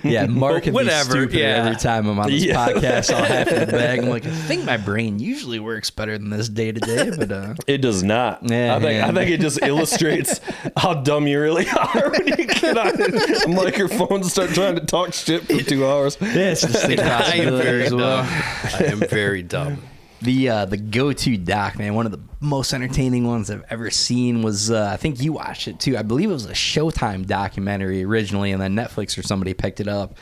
Yeah, Mark can Whatever, be stupid yeah. every time I'm on this podcast. I'll have to bag. I'm like, I think my brain usually works better than this day to day, but It does not. Yeah, I think it just illustrates how dumb you really are when you get on a microphone and start trying to talk shit for 2 hours. yeah, it's just the possibility as well. I am very dumb. The go-to doc, man, one of the most entertaining ones I've ever seen was, I think you watched it too. I believe it was a Showtime documentary originally, and then Netflix or somebody picked it up.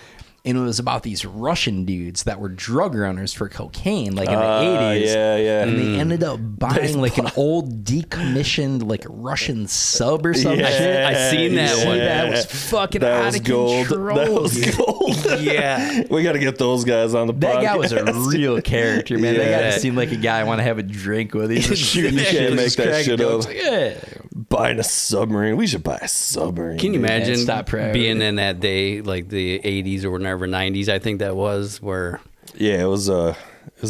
And it was about these Russian dudes that were drug runners for cocaine, like in the 80s. Yeah. And they ended up buying like an old decommissioned like Russian sub or some shit. I seen that one. That was fucking That out was of gold. control. That was dude. gold. Yeah. We got to get those guys on the podcast. That guy was a real character, man. That guy Yeah. just seemed like a guy I want to have a drink with. He's just shooting You shit. can't make just that cracking shit jokes. up. Like, yeah. Buying a submarine. We should buy a submarine. Can you dude. imagine it's top priority. being in that day, like the 80s or whatever, 90s, I think that was, where Yeah, it was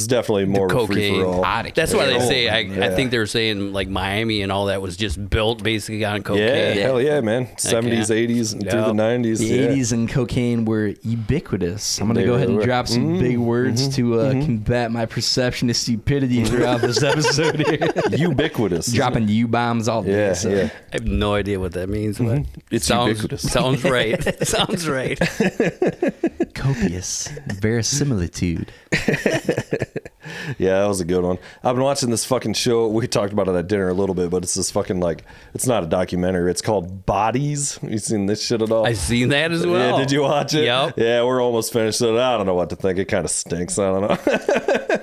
definitely more of a free cocaine. for all. That's why they say, I Yeah. think they were saying like Miami and all that was just built basically on cocaine. Yeah, hell yeah, man. 70s, 80s, and through the 90s. The yeah. 80s and cocaine were ubiquitous. I'm going to They go ahead and were. drop some big words to combat my perception of stupidity throughout this episode here. Ubiquitous. Dropping U-bombs all day. Yeah, so. yeah. I have no idea what that means, but It's sounds ubiquitous. sounds right. Sounds right. Copious verisimilitude. Yeah, that was a good one. I've been watching this fucking show. We talked about it at dinner a little bit, but it's this fucking like, it's not a documentary. It's called Bodies. You seen this shit at all? I seen that as well. Yeah, did you watch it? Yep. Yeah, we're almost finished. So I don't know what to think. It kind of stinks. I don't know.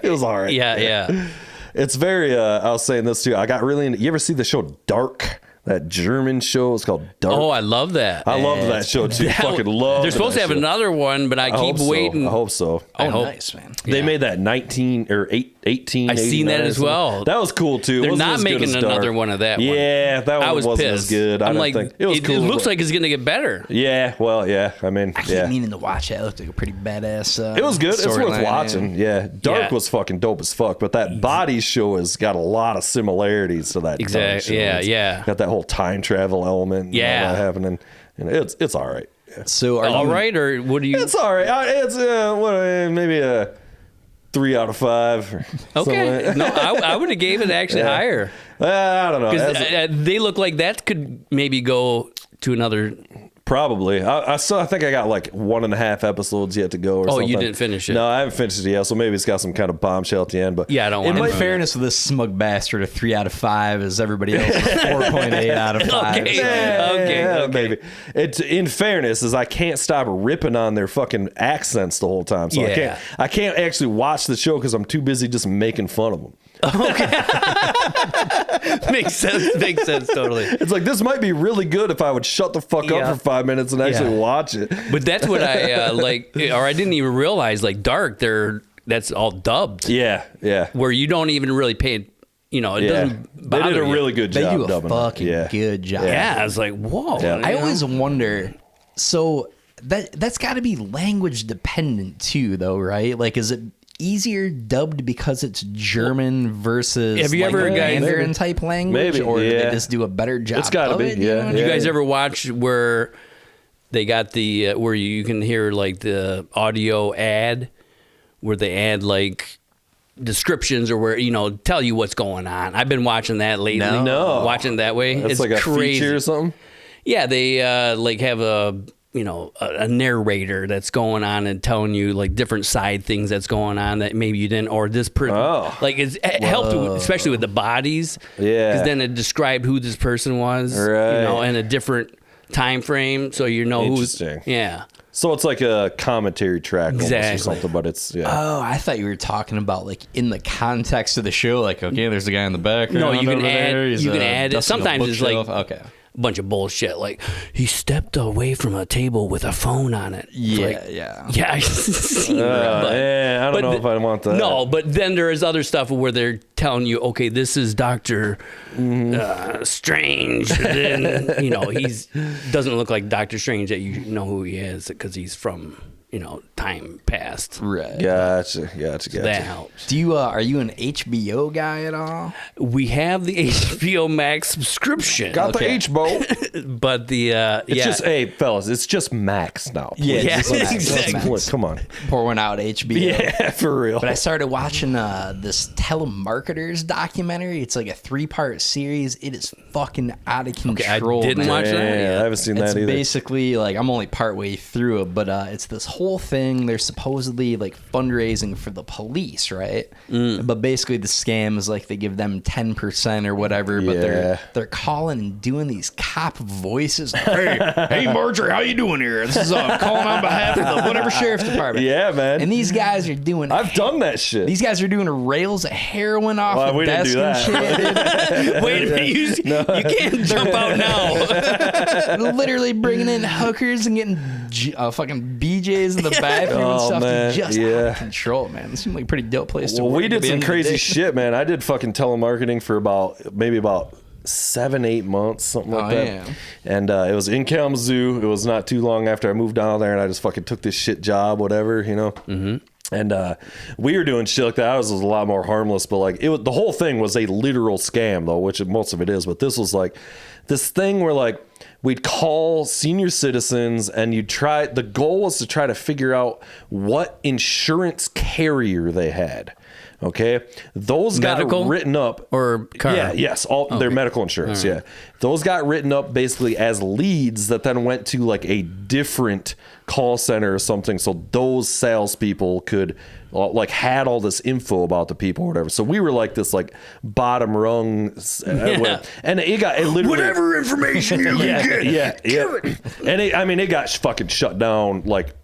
It was all right. Yeah. It's very, I was saying this too. I got really into, you ever see the show Dark? That German show is called Dark. Oh, I love that. I love that show too. Fucking love. They're supposed to have another one, but I keep waiting. I hope so. I hope. Nice, man. They made that 19 or 18. I seen that as well. That was cool too. It They're wasn't not as good making as another Dark. one of that one. Yeah, that I one was wasn't pissed. as good. I'm I like, think it was cool. It looks but- like it's gonna get better. Yeah, well, yeah. I mean, I keep yeah. meaning to watch it. It looked like a pretty badass It was good. It's worth storyline, watching. Yeah. Dark Yeah. was fucking dope as fuck, but that Bodies show has got a lot of similarities to that. Dark Exactly. show. Yeah, It's yeah. Got that whole whole time travel element. And Yeah. all that happening. And it's all right. Yeah. So are All you right, or what do you? It's all right. It's maybe a 3 out of 5. Or Okay, no, I would have gave it actually higher I don't know. because they look like that could maybe go to another. Probably. I think I got like 1.5 episodes yet to go. Or Oh, something. you didn't finish it? No, I haven't finished it yet. So maybe it's got some kind of bombshell at the end. But Yeah, I don't want In to. fairness, with this smug bastard, a 3 out of 5 is everybody else 4.8 out of 5. Okay. So- Okay. Maybe. It's in fairness is I can't stop ripping on their fucking accents the whole time. So Yeah. I can't actually watch the show because I'm too busy just making fun of them. Makes sense totally. It's like this might be really good if I would shut the fuck Yeah. up for 5 minutes and actually watch it. But that's what I like, or I didn't even realize. Like Dark, that's all dubbed. Yeah, yeah. Where you don't even really pay. It Yeah. doesn't. They Bother did a you. really good They job do a dubbing it. fucking Yeah. good job. Yeah, I was like, whoa. Yeah. I always wonder. So that's got to be language dependent too, though, right? Like, is it easier dubbed because it's German versus Have you like ever, a guys- Mandarin type language, Maybe, or do yeah. they just do a better job? It's gotta of be, it, you yeah, know what I Did you mean? guys ever watch where they got the where you can hear like the audio ad, where they add like descriptions or where tell you what's going on? I've been watching that lately. No. Watching that way. It's It's like a crazy. feature or something. Yeah, they like have a narrator that's going on and telling you like different side things that's going on that maybe you didn't, or this person like it helped with, especially with the bodies. Yeah. because then it described who this person was, Right. in a different time frame, so you know who's. Interesting. Yeah. So it's like a commentary track almost Exactly. or something, but it's Oh, I thought you were talking about like in the context of the show. Like, okay, there's a guy in the background. No, you can over add- there. He's, you can add it. dusting a Sometimes it's like- bookshelf. Okay. A bunch of bullshit like he stepped away from a table with a phone on it. It's Yeah, like, yeah. yeah, I seen that, but- I don't know if I want that. No, but then there is other stuff where they're telling you, okay, this is Doctor Strange. Then he's doesn't look like Doctor Strange that you know who he is because he's from time past. Right. Gotcha. That helps. Do you are you an HBO guy at all? We have the HBO Max subscription, Got Okay. the H-boat. but the It's just, hey, fellas, it's just Max now. Yeah, Yeah, just like- exactly. Look, come on. pour one out HBO. Yeah, for real. But I started watching this Telemarketers documentary. It's like a 3-part series. It is fucking out of control. I didn't man. watch that. Yeah, Yeah. I haven't seen It's that either. basically like I'm only partway through it, but it's this whole thing. They're supposedly like fundraising for the police, right? But basically the scam is like they give them 10% or whatever, but Yeah. they're calling and doing these cop voices. Hey, Marjorie, how you doing here? This is calling on behalf of the whatever sheriff's department. Yeah, man. And these guys are doing. I've done that shit. These guys are doing rails of heroin off Well, the we didn't desk do and that. shit. Wait a minute, you can't jump out now. Dude. Literally bringing in hookers and getting fucking BJs in the bathroom and Oh, stuff. man, Just out yeah. of control, man. This seemed like a pretty dope place to Well, work. we at did the some end of the crazy day. shit, man. I did fucking telemarketing for about 7-8 months, something like Oh, that. yeah. And it was in Kalamazoo. It was not too long after I moved down there, and I just fucking took this shit job, whatever, Mm-hmm. And we were doing shit like that. Ours was a lot more harmless, but like the whole thing was a literal scam, though, which most of it is. But this was like this thing where like we'd call senior citizens, and the goal was to try to figure out what insurance carrier they had. Okay, those Medical? got written up, Or car? yeah, yes, all their medical insurance. Yeah, those got written up basically as leads that then went to like a different call center or something. So those salespeople could like had all this info about the people or whatever. So we were like this like bottom rung, and it literally Whatever information you can get. yeah. And it got fucking shut down like.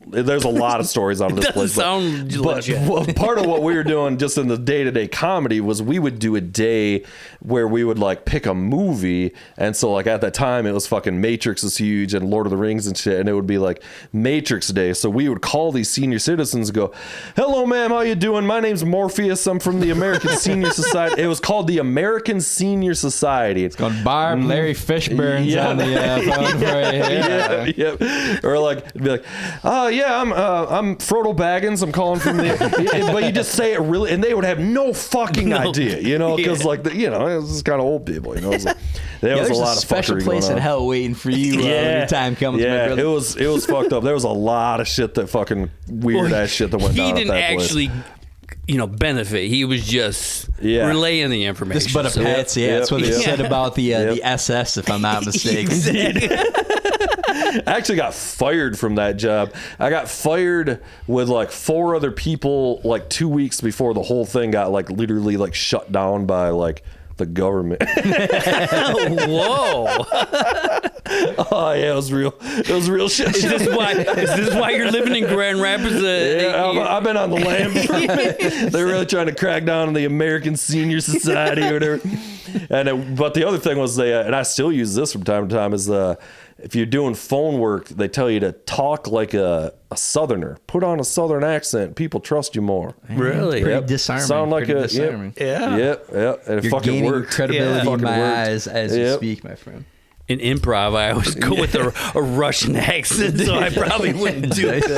There's a lot of stories on this Doesn't place. sound but legit. part of what we were doing just in the day-to-day comedy was we would do a day where we would like pick a movie. And so like at that time it was fucking Matrix is huge and Lord of the Rings and shit. And it would be like Matrix Day. So we would call these senior citizens and go, hello, ma'am, how you doing? My name's Morpheus. I'm from the American Senior Society. It was called the American Senior Society. It's Called Barb Larry Fishburne's Yeah. on the phone for you. yeah. Or like be like, oh yeah, I'm Frodo Baggins. I'm calling from the, but you just say it really, and they would have no fucking idea, you know, because like the, you know, it's kind of old people, you know. Like, there was a lot of special fuckery place going in on. hell waiting for you when your time comes. Yeah, my brother. it was fucked up. There was a lot of shit that fucking weird ass shit that went down at He that didn't place. actually, benefit. He was just relaying the information. Just but a pets, yeah. That's what they Yep. said about the SS, if I'm not mistaken. I actually got fired from that job. I got fired with like 4 other people like 2 weeks before the whole thing got like literally like shut down by like the government. Whoa! Oh yeah, it was real. It was real shit. Is this why you're living in Grand Rapids? I've been on the lam. They're really trying to crack down on the American Senior Society or whatever. And but the other thing was and I still use this from time to time, is if you're doing phone work, they tell you to talk like a Southerner. Put on a Southern accent. People trust you more. Really? Pretty disarming. Sound like pretty a disarming. Yep. And it You're fucking gaining worked. credibility in Fucking my worked. eyes as you speak, my friend. In improv, I always go with a Russian accent, so I probably wouldn't do it.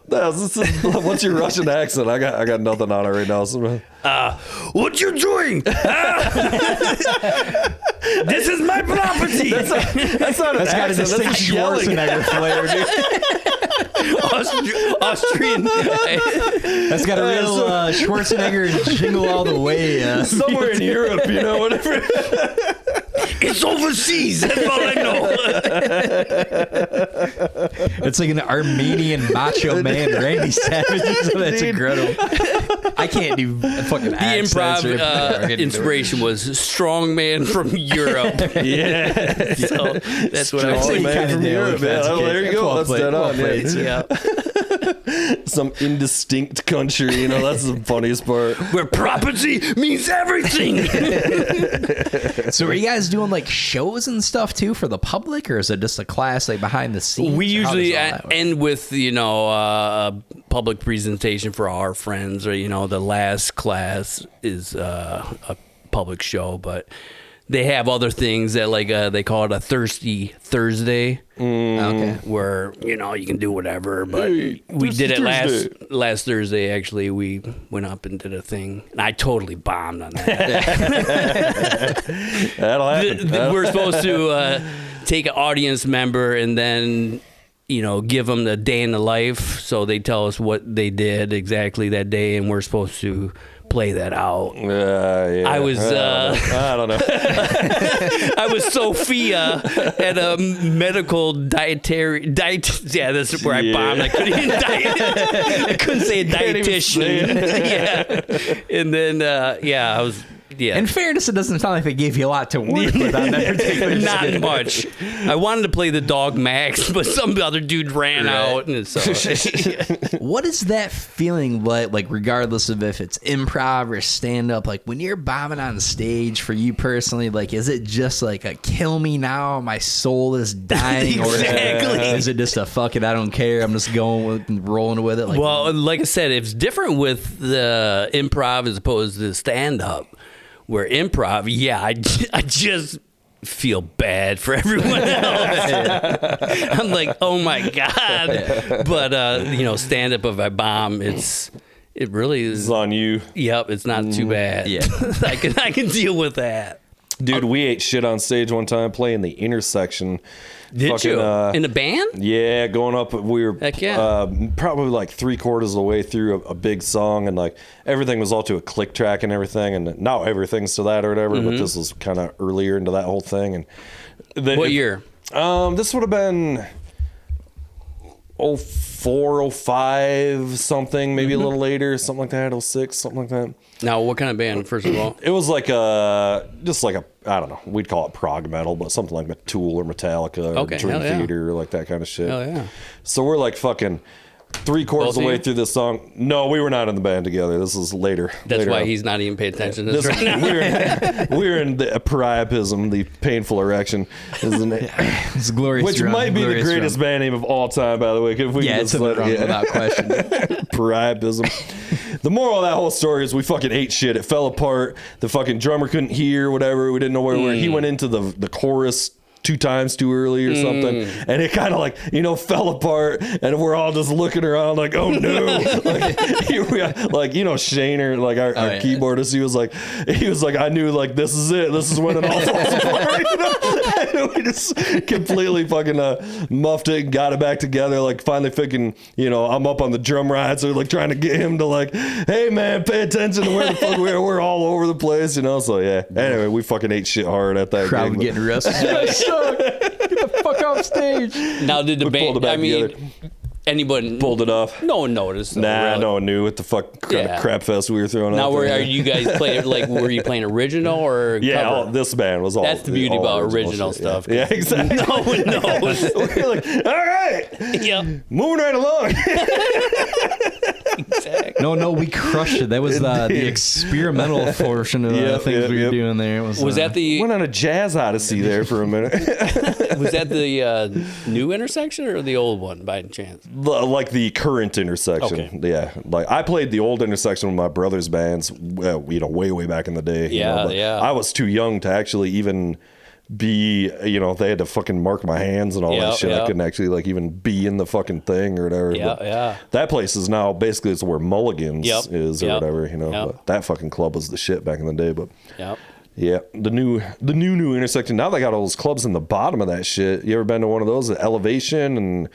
What's your Russian accent? I got nothing on it right now. So. What you doing? This is my property. That's not an That's got a accent. distinct That's yelling. Schwarzenegger flair, dude. Austrian. That's got a real Schwarzenegger jingle all the way. Somewhere in Europe, you know, whatever. It's overseas. That's all I know. It's like an Armenian macho man, Randy Savage. So that's incredible. I can't do fucking The accents or improv inspiration was strong man from Europe. Yeah. So that's what I was Strong man from Europe. Yeah. Oh, there you go. That's dead on. Yeah. Some indistinct country, you know, that's the funniest part. Where property means everything. So are you guys doing like shows and stuff too for the public, or is it just a class like behind the scenes? We How usually does all that work? end with, a public presentation for our friends, or, the last class is a public show, but they have other things that they call it a Thirsty Thursday. Okay. Where, you can do whatever, but Hey, we did it Thursday. last Thursday. Actually, we went up and did a thing, and I totally bombed on that. That'll happen. We're supposed to take an audience member and then, give them the day in the life. So they tell us what they did exactly that day, and we're supposed to play that out. Yeah. I was I don't know. I was Sophia at a medical dietary yeah, that's where I bombed. I couldn't even I couldn't say a Can't even say dietitian. Yeah. And then I was In fairness, it doesn't sound like they gave you a lot to work with on that particular not skit. much. I wanted to play the dog Max, but some other dude ran out, and so What is that feeling like regardless of if it's improv or stand-up, like when you're bombing on stage for you personally, like is it just like a kill me now, my soul is dying, Exactly. or is it just a fuck it, I don't care, I'm just going with and rolling with it? Like, well, like I said, it's different with the improv as opposed to stand-up. Where improv, I just feel bad for everyone else. I'm like, oh my god. But stand up, if I bomb, it really is It's on you. Yep, it's not too bad. Yeah. I can deal with that. Dude, we ate shit on stage one time playing the intersection. Did you? In a band? Yeah, going up, we were Heck yeah. probably like 3/4 of the way through a big song, and like everything was all to a click track and everything, and now everything's to that or whatever, but this was kind of earlier into that whole thing. And then What year? This would have been 04, 05, something, maybe a little later, something like that, 06, something like that. Now, what kind of band, first of all? It was like just like a, I don't know, we'd call it prog metal, but something like Tool or Metallica or Okay, Dream hell yeah. Theater, like that kind of shit. Hell yeah. So we're like fucking 3/4 Both of the of way you? through this song. No, we were not in the band together. This is later. That's later why on. he's not even paying attention to this This, right now. we're in the priapism, the painful erection, isn't it? it's glorious, Which run, might be the glorious greatest run. band name of all time, by the way. If we Yeah, can it's just a let- run without question. Priapism. The moral of that whole story is we fucking ate shit. It fell apart. The fucking drummer couldn't hear, whatever. We didn't know where we were. He went into the chorus 2 times too early or something, and it kind of like fell apart, and we're all just looking around like, oh no, like here we are, like Shaner, like our keyboardist, he was like I knew like this is it, this is when it all falls apart. And we just completely fucking muffed it and got it back together. Like finally fucking I'm up on the drum ride, so like trying to get him to like, hey man, pay attention to where the fuck we're all over the place, so yeah. Anyway, we fucking ate shit hard at that Crowd gig, getting arrested. Get the fuck off stage. Now, did the band? Together. Anybody Pulled it off. No one noticed. Nah, really. no one knew what the fuck kind of crap fest we were throwing now, out there. are you guys playing, like, were you playing original or cover? This band was all. That's the beauty about original shit, stuff. Yeah, exactly. No one knows. We're like, all right. Yep. Moving right along. Exactly. No, we crushed it. That was the experimental portion of things we were doing there. Was that the Went on a jazz odyssey there for a minute. was that the new intersection or the old one by chance? Like the current intersection. Okay. Yeah. Like I played the old intersection with my brother's bands, way back in the day. Yeah, yeah. I was too young to actually even be, they had to fucking mark my hands and all that shit. I couldn't actually like even be in the fucking thing or whatever. Yeah, but yeah. That place is now basically it's where Mulligan's is or whatever, Yep. But that fucking club was the shit back in the day. But Yep. yeah, the new intersection. Now they got all those clubs in the bottom of that shit. You ever been to one of those? The Elevation and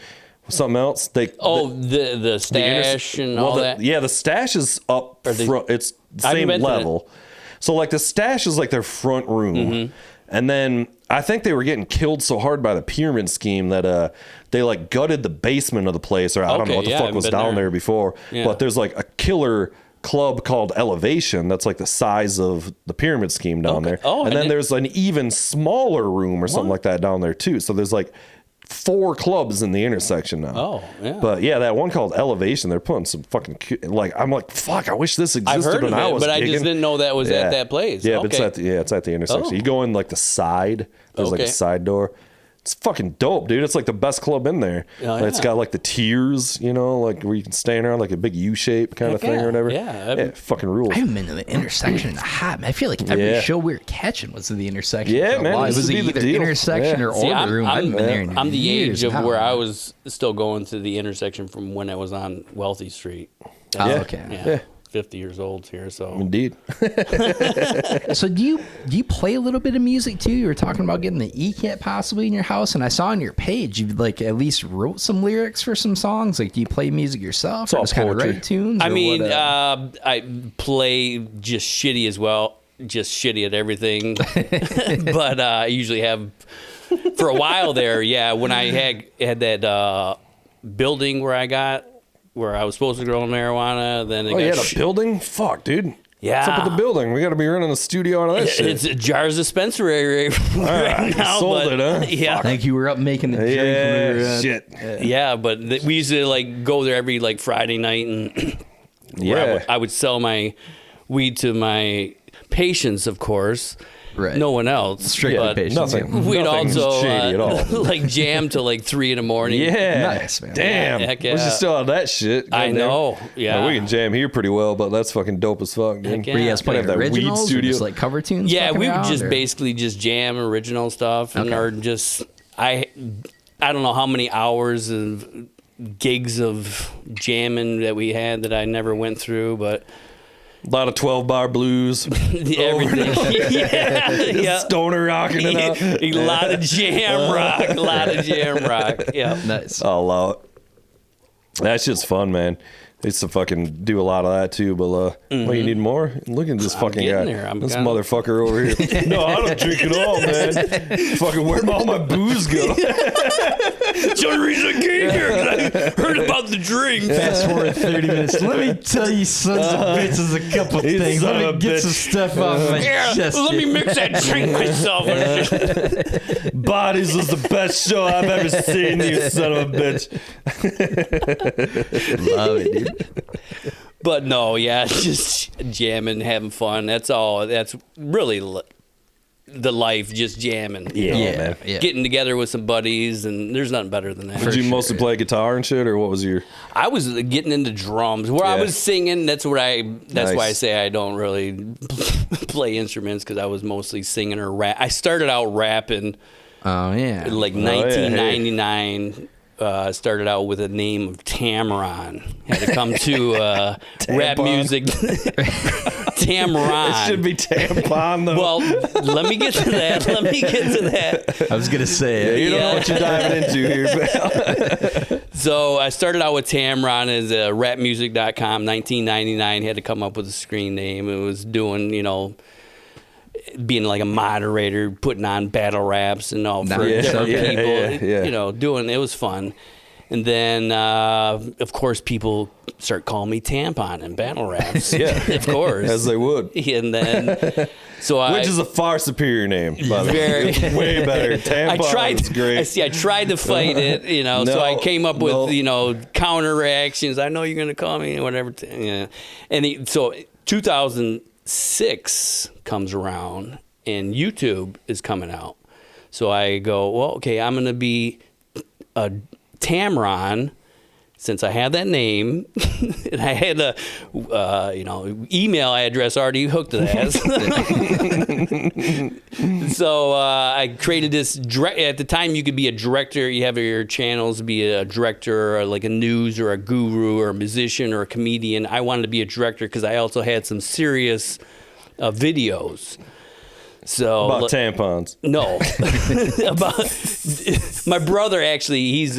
something else? The stash and all that. Yeah, the stash is up front. It's the I've same been to level. So like the stash is like their front room. Mm-hmm. And then I think they were getting killed so hard by the pyramid scheme that they like gutted the basement of the place, or I don't know what the fuck was down there before. Yeah. But there's like a killer club called Elevation that's like the size of the pyramid scheme down there. Oh, and then there's an even smaller room or something like that down there too. So there's like 4 clubs in the intersection now. Oh, yeah. But yeah, that one called Elevation, they're putting some fucking I'm like, fuck, I wish this existed I've heard when of I it, was but I gigging. just didn't know that was at that place. Yeah, okay. but it's at the intersection. Oh. You go in like the side. There's like a Okay. side door. It's fucking dope, dude. It's like the best club in there. Oh, And it's yeah. got like the tiers, like where you can stand around like a big U shape kind of Heck thing yeah. or whatever. Yeah. It fucking rules. I haven't been to the intersection in a hot. I feel like every show we were catching was in the intersection. Yeah, for a man, while. this It was would be the either deal. intersection Yeah. or See, order room. I haven't been there in I'm the years age of now. where I was still going to the intersection from when I was on Wealthy Street. Oh, okay. Yeah. 50 years old here, so Indeed. So do you play a little bit of music too? You were talking about getting the E-kit possibly in your house, and I saw on your page you like at least wrote some lyrics for some songs. Like, do you play music yourself? It's all just kind of poetry. write tunes? I or mean, what, I play just shitty as well, just shitty at everything. But I usually have for a while there. Yeah, when I had that building where I was supposed to grow marijuana, then it Oh, you got had a building? Fuck, dude. Yeah. What's up with the building? We got to be running a studio out of that shit. It's a Jars dispensary right you now. sold but, it, huh? Yeah. I think you were up making the drink. when we were Yeah, at- shit. Yeah, but we used to like go there every like Friday night, and Yeah. I would sell my weed to my patients, of course. Right. No one else. Strictly but patients. Nothing. We'd Nothing's also shady at all. like jam till like 3 a.m. Yeah. Nice, man. Damn. Yeah, heck We should yeah. still have that shit. I Goddamn. know. Yeah. We can jam here pretty well, but that's fucking dope as fuck, dude. Heck yeah. Were you guys Gotta playing have that weed originals or studio. just like cover tunes? Yeah, fucking we would around, just or? basically just jam original stuff, and or just I don't know how many hours of gigs of jamming that we had that I never went through, but A lot of 12-bar blues. everything. yeah. Stoner rocking it out. A lot of jam rock. A lot of jam rock. Yeah. Nice. I'll allow it. That shit's fun, man. I used to fucking do a lot of that too, but well, you need more? Look at this fucking guy. getting there. This motherfucker over here. No, I don't drink it all, man. Fucking where'd all my booze go? That's the only reason I came here, because I heard about the drink. Fast forward 30 minutes. Let me tell you sons of bitches a couple He's things. son Let of me a get bitch. some stuff off my Yeah, chest. let me mix that drink myself. Bodies was the best show I've ever seen, you son of a bitch. Love it, dude. But no, yeah, just jamming, having fun. That's all. That's really the life, just jamming. Yeah, Yeah, man. yeah. Getting together with some buddies, and there's nothing better than that. Did you mostly play guitar and shit, or what was your... I was getting into drums. Where I Yeah. was singing, that's why I Nice. say I don't really play instruments, because I was mostly singing or rap. I started out rapping Oh yeah. Like 1999. Started out with a name of Tamron. Had to come to rap music. Tamron. It should be tampon though. Well, let me get to that. I was gonna say you don't know what you're diving into here, pal. So I started out with Tamron as rapmusic.com. 1999. Had to come up with a screen name. It was doing, being like a moderator, putting on battle raps and all for different people. It was fun. And then, of course, people start calling me Tampon in battle raps. Of course. As they would. And then, which is a far superior name, by the way. It's way better. Tampon is great. I tried to fight it, so I came up with, counter reactions. I know you're going to call me, whatever. And so 2006 comes around and YouTube is coming out. So I go, well, okay, I'm going to be a Tamron since I have that name and I had a email address already hooked to that. So I created this at the time you could be a director. You have your channels, be a director or like a news or a guru or a musician or a comedian. I wanted to be a director because I also had some serious videos. So about tampons. No. About my brother, actually, he's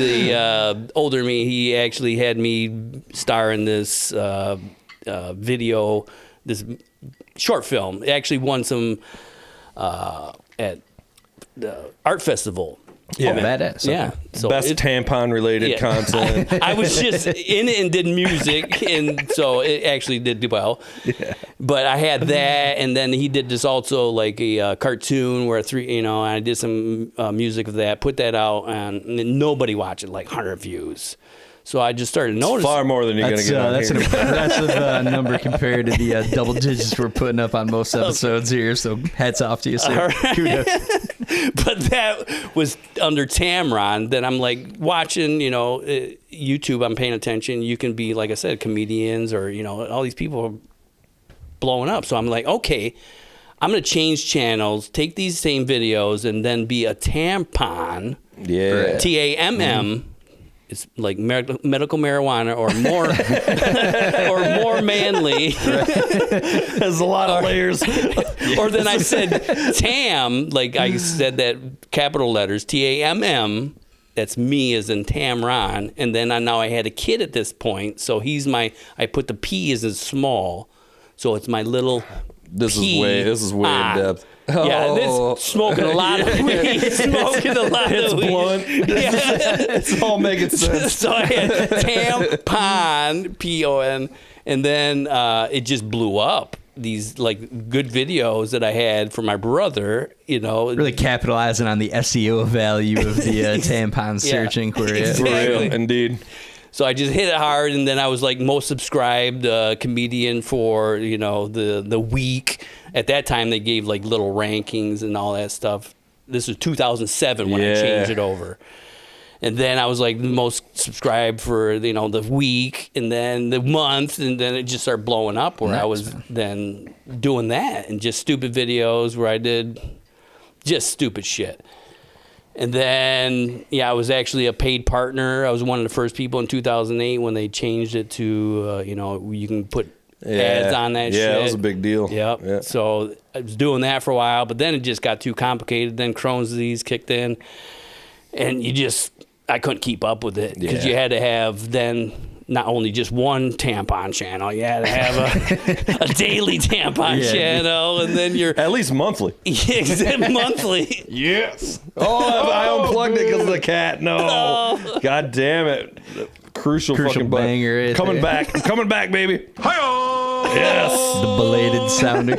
older than me. He actually had me star in this video, this short film. It actually won some at the art festival. Yeah, badass. Yeah, so best tampon related content. I was just in it and did music, and so it actually did well. Yeah. But I had that, and then he did this also like a cartoon where I did some music of that, put that out, and nobody watched it, like 100 views. So I just started noticing. Far more than you're going to get on That's here. an impressive number compared to the double digits we're putting up on most episodes here. So hats off to you, sir. Right. Kudos. But that was under Tamron. Then I'm like watching, YouTube. I'm paying attention. You can be, like I said, comedians or, all these people are blowing up. So I'm like, okay, I'm going to change channels, take these same videos, and then be a tampon. Yeah. TAMM. It's like medical marijuana or more or more manly. There's a lot of layers. Or then I said Tam, like I said that capital letters, TAMM. That's me as in Tamron. And then now I had a kid at this point. So I put the P as in small. So it's my little This is way in depth. Yeah, this smoking a lot of weed. Smoking a lot of weed. Blunt. It's all making sense. So I had Tampon, P-O-N, and then it just blew up. These like good videos that I had for my brother, really capitalizing on the SEO value of the tampon search inquiry. Exactly. For real, indeed. So I just hit it hard, and then I was like most subscribed comedian for the week. At that time, they gave like little rankings and all that stuff. This was 2007 when I changed it over. And then I was like the most subscribed for the week, and then the month, and then it just started blowing up. Where I was then doing that and just stupid videos where I did just stupid shit. And then, I was actually a paid partner. I was one of the first people in 2008 when they changed it to, you can put ads on that shit. Yeah, it was a big deal. Yep. Yeah. So I was doing that for a while, but then it just got too complicated. Then Crohn's disease kicked in, and I couldn't keep up with it because you had to have then not only just one tampon channel, you had to have a daily tampon channel, and then you're at least monthly. Monthly. Yes. Oh, I unplugged it because of the cat. No. God damn it. Crucial fucking banger. Right coming back. I'm coming back, baby. Hi-oh! Yes. The belated sounder.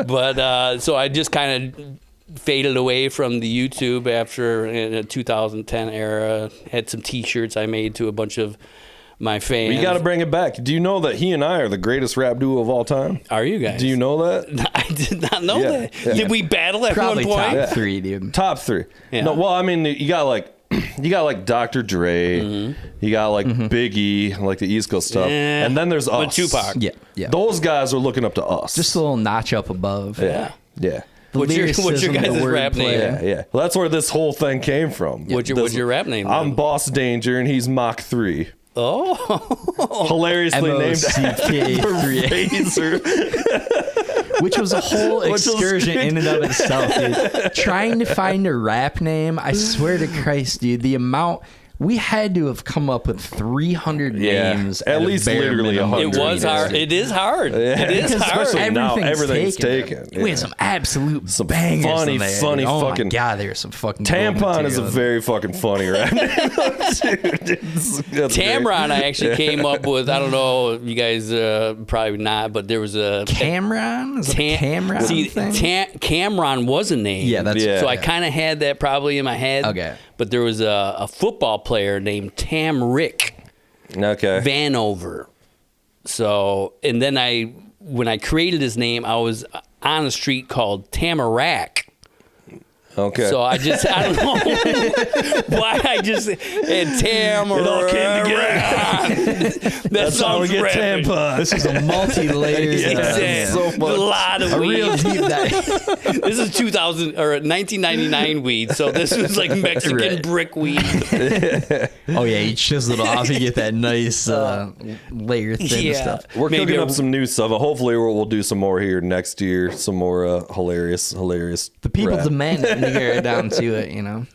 But so I just kind of faded away from the YouTube after in the 2010 era. Had some T-shirts I made to a bunch of my fans. You got to bring it back. Do you know that he and I are the greatest rap duo of all time? Are you guys? Do you know that? I did not know that. Yeah. Did we battle at Probably one point? top three, dude. Top three. Yeah. No, well, I mean, you got like Dr. Dre, you got like Biggie, like the East Coast stuff, and then there's us. Tupac. Yeah. Those guys are looking up to us. Just a little notch up above. Yeah. What's your lyricism, guys' the rap name? wordplay. Yeah. Well, that's where this whole thing came from. What's your rap name? I'm then? Boss Danger, and he's Mach 3. Oh. Hilariously named MOCK3. Razor. Which was a whole excursion in and of itself, dude. Trying to find a rap name, I swear to Christ, dude, the amount we had to have come up with 300 names. At least literally 100. It was hard. It is hard. It is hard. Especially now, everything's taken. We had some absolute bangers funny, in there, funny dude. Oh fucking- my God, there's some fucking Tampon is a material. very fucking funny rap name. Tamron, I actually came up with. I don't know, you guys probably not, but there was a Cameron? Is it a Cameron thing? Cameron was a name. Yeah, that's Yeah. So I kind of had that probably in my head. Okay. But there was a football player named Tam Rick Okay. Vanover. So, and then when I created his name, I was on a street called Tamarack. Okay. So I don't know why and Tam. It all came together. That's how we get rapping. tampons. This is a multi-layered, so much. A lot of a weed. real deep dive. This is 1999 weed, so this was like Mexican Right. brick weed. Oh yeah, you chisel it off, you get that nice layer thin Yeah. stuff. We're Maybe cooking a- up some new stuff. Hopefully, we'll do some more here next year. Some more hilarious. The people rap. demand it, and you get right down to it, you know.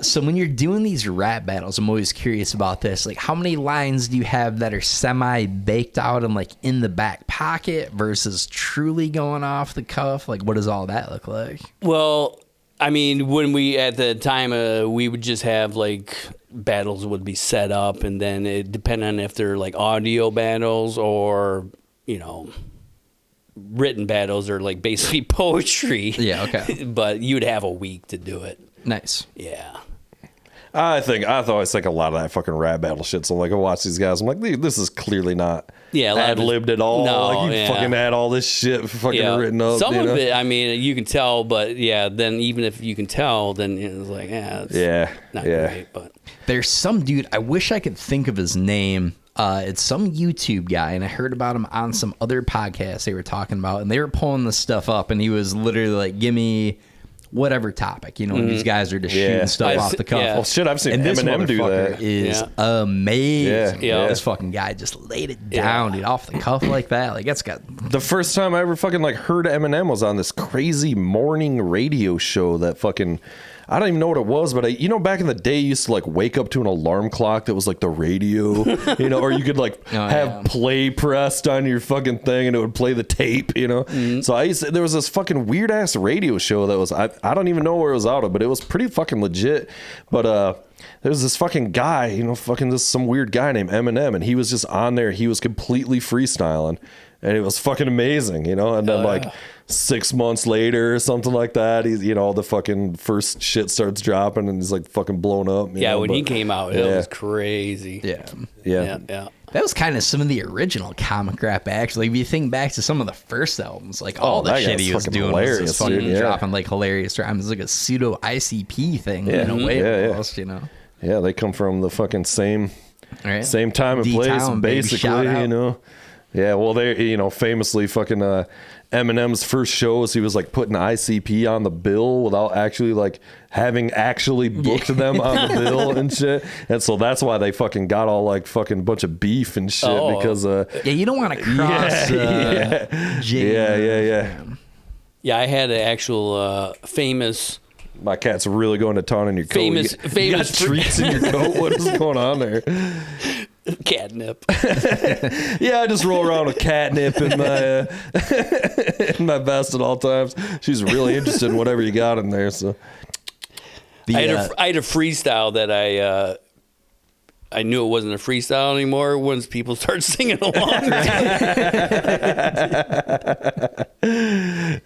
So when you're doing these rap battles, I'm always curious about this. Like, how many lines do you have that are semi-baked out and like in the back pocket versus truly going off the cuff? Like, what does all that look like? Well, I mean, when we at the time we would just have like battles would be set up, and then it depended on if they're like audio battles or written battles or like basically poetry. Yeah, okay. But you'd have a week to do it. Nice. Yeah. I always think a lot of that fucking rap battle shit. So like I watch these guys, I'm like, this is clearly not Yeah, a lot of ad libbed at all. No, like you yeah. fucking had all this shit fucking written up. Some you of know? it, I mean, you can tell, but yeah, then even if you can tell, then it's like, it's not great. But There's some dude, I wish I could think of his name. It's some YouTube guy, and I heard about him on some other podcasts they were talking about, and they were pulling this stuff up, and he was literally like, give me whatever topic, when these guys are just shooting stuff off the cuff. yeah. Well, shit, I've seen And this Eminem do motherfucker that. is amazing. Yeah. This fucking guy just laid it down, dude, off the cuff like that. Like, it's got... The first time I ever fucking like heard Eminem was on this crazy morning radio show that fucking, I don't even know what it was, but back in the day, you used to like wake up to an alarm clock that was like the radio, or you could like have play pressed on your fucking thing and it would play the tape, So there was this fucking weird ass radio show that was, I don't even know where it was out of, but it was pretty fucking legit. But there was this fucking guy, some weird guy named Eminem, and he was just on there. He was completely freestyling. And it was fucking amazing, and then like 6 months later or something like that, he's, the fucking first shit starts dropping and he's like fucking blown up. when he came out, it was crazy. Yeah. That was kind of some of the original comic rap, actually. If you think back to some of the first albums, like all the that shit guy's he was fucking doing was hilarious, just fucking dude. Yeah. dropping like hilarious rhymes. It was like a pseudo ICP thing in a way, almost, Yeah, they come from the fucking same Right? time and place, D-Town, baby. basically, Shout out. Yeah, well, they, famously fucking Eminem's first shows, he was like putting ICP on the bill without actually like having actually booked them on the bill and shit. And so that's why they fucking got all like fucking bunch of beef and shit because Yeah, you don't want to cross yeah. Yeah, I had an actual famous. My cat's really going to town in your coat. Famous- you famous got treats in your coat. What is going on there? Catnip. Yeah, I just roll around with catnip in my in my vest at all times. She's really interested in whatever you got in there. So I had a freestyle that I knew it wasn't a freestyle anymore once people started singing along.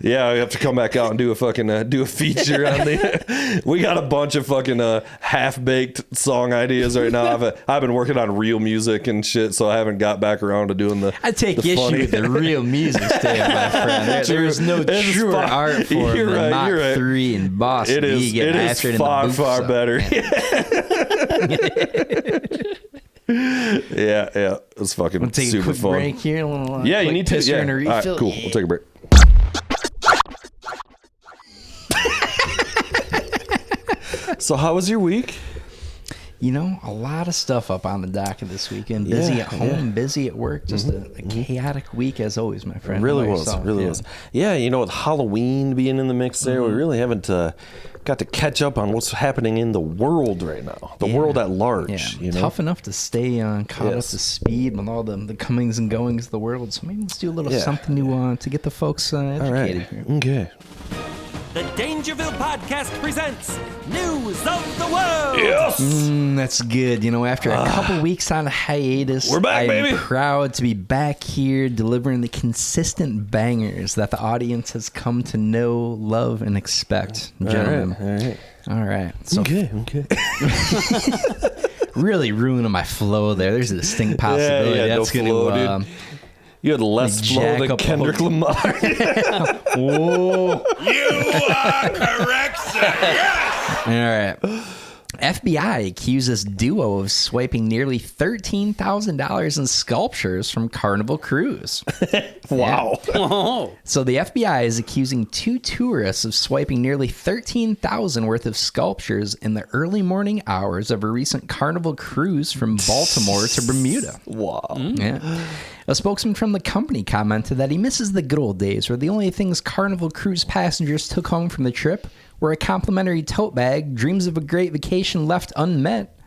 yeah, I have to come back out and do a fucking do a feature on the. We got a bunch of fucking half baked song ideas right now. I've been working on real music and shit, so I haven't got back around to doing the. I take the issue funny. with the real music stand, my friend. There is no It's truer far- art form you're than right, Mach you're right. 3 and Boss. It is. Getting It after is in the far booth, far so, better. man. Yeah. It's fucking We'll take a super quick fun. break here. A little, Yeah, you quick need to. pisser Yeah. and a All right, refill. cool. We'll take a break. So how was your week? You know, a lot of stuff up on the docket this weekend. Busy at home, busy at work. Just a chaotic week as always, my friend. It really was. Yeah, you know, with Halloween being in the mix there, we really haven't got to catch up on what's happening in the world right now. The world at large. Yeah, you know? tough enough to stay caught up to speed with all the comings and goings of the world. So maybe let's do a little something to get the folks educated here. Okay. The Dangerville Podcast presents News of the World. Yes. That's good. You know, after a couple weeks on hiatus, we're back, I'm baby. proud to be back here delivering the consistent bangers that the audience has come to know, love, and expect, gentlemen. All right. So Okay. really ruining my flow there. There's a distinct possibility that's going to... You had less flow jack than up Kendrick Lamar. Whoa. You are correct, sir. Yes! All right. FBI accuses duo of swiping nearly $13,000 in sculptures from Carnival Cruise. Wow. Oh, So the FBI is accusing two tourists of swiping nearly $13,000 worth of sculptures in the early morning hours of a recent Carnival Cruise from Baltimore to Bermuda. Wow. Yeah. A spokesman from the company commented that he misses the good old days where the only things Carnival Cruise passengers took home from the trip were a complimentary tote bag, dreams of a great vacation left unmet,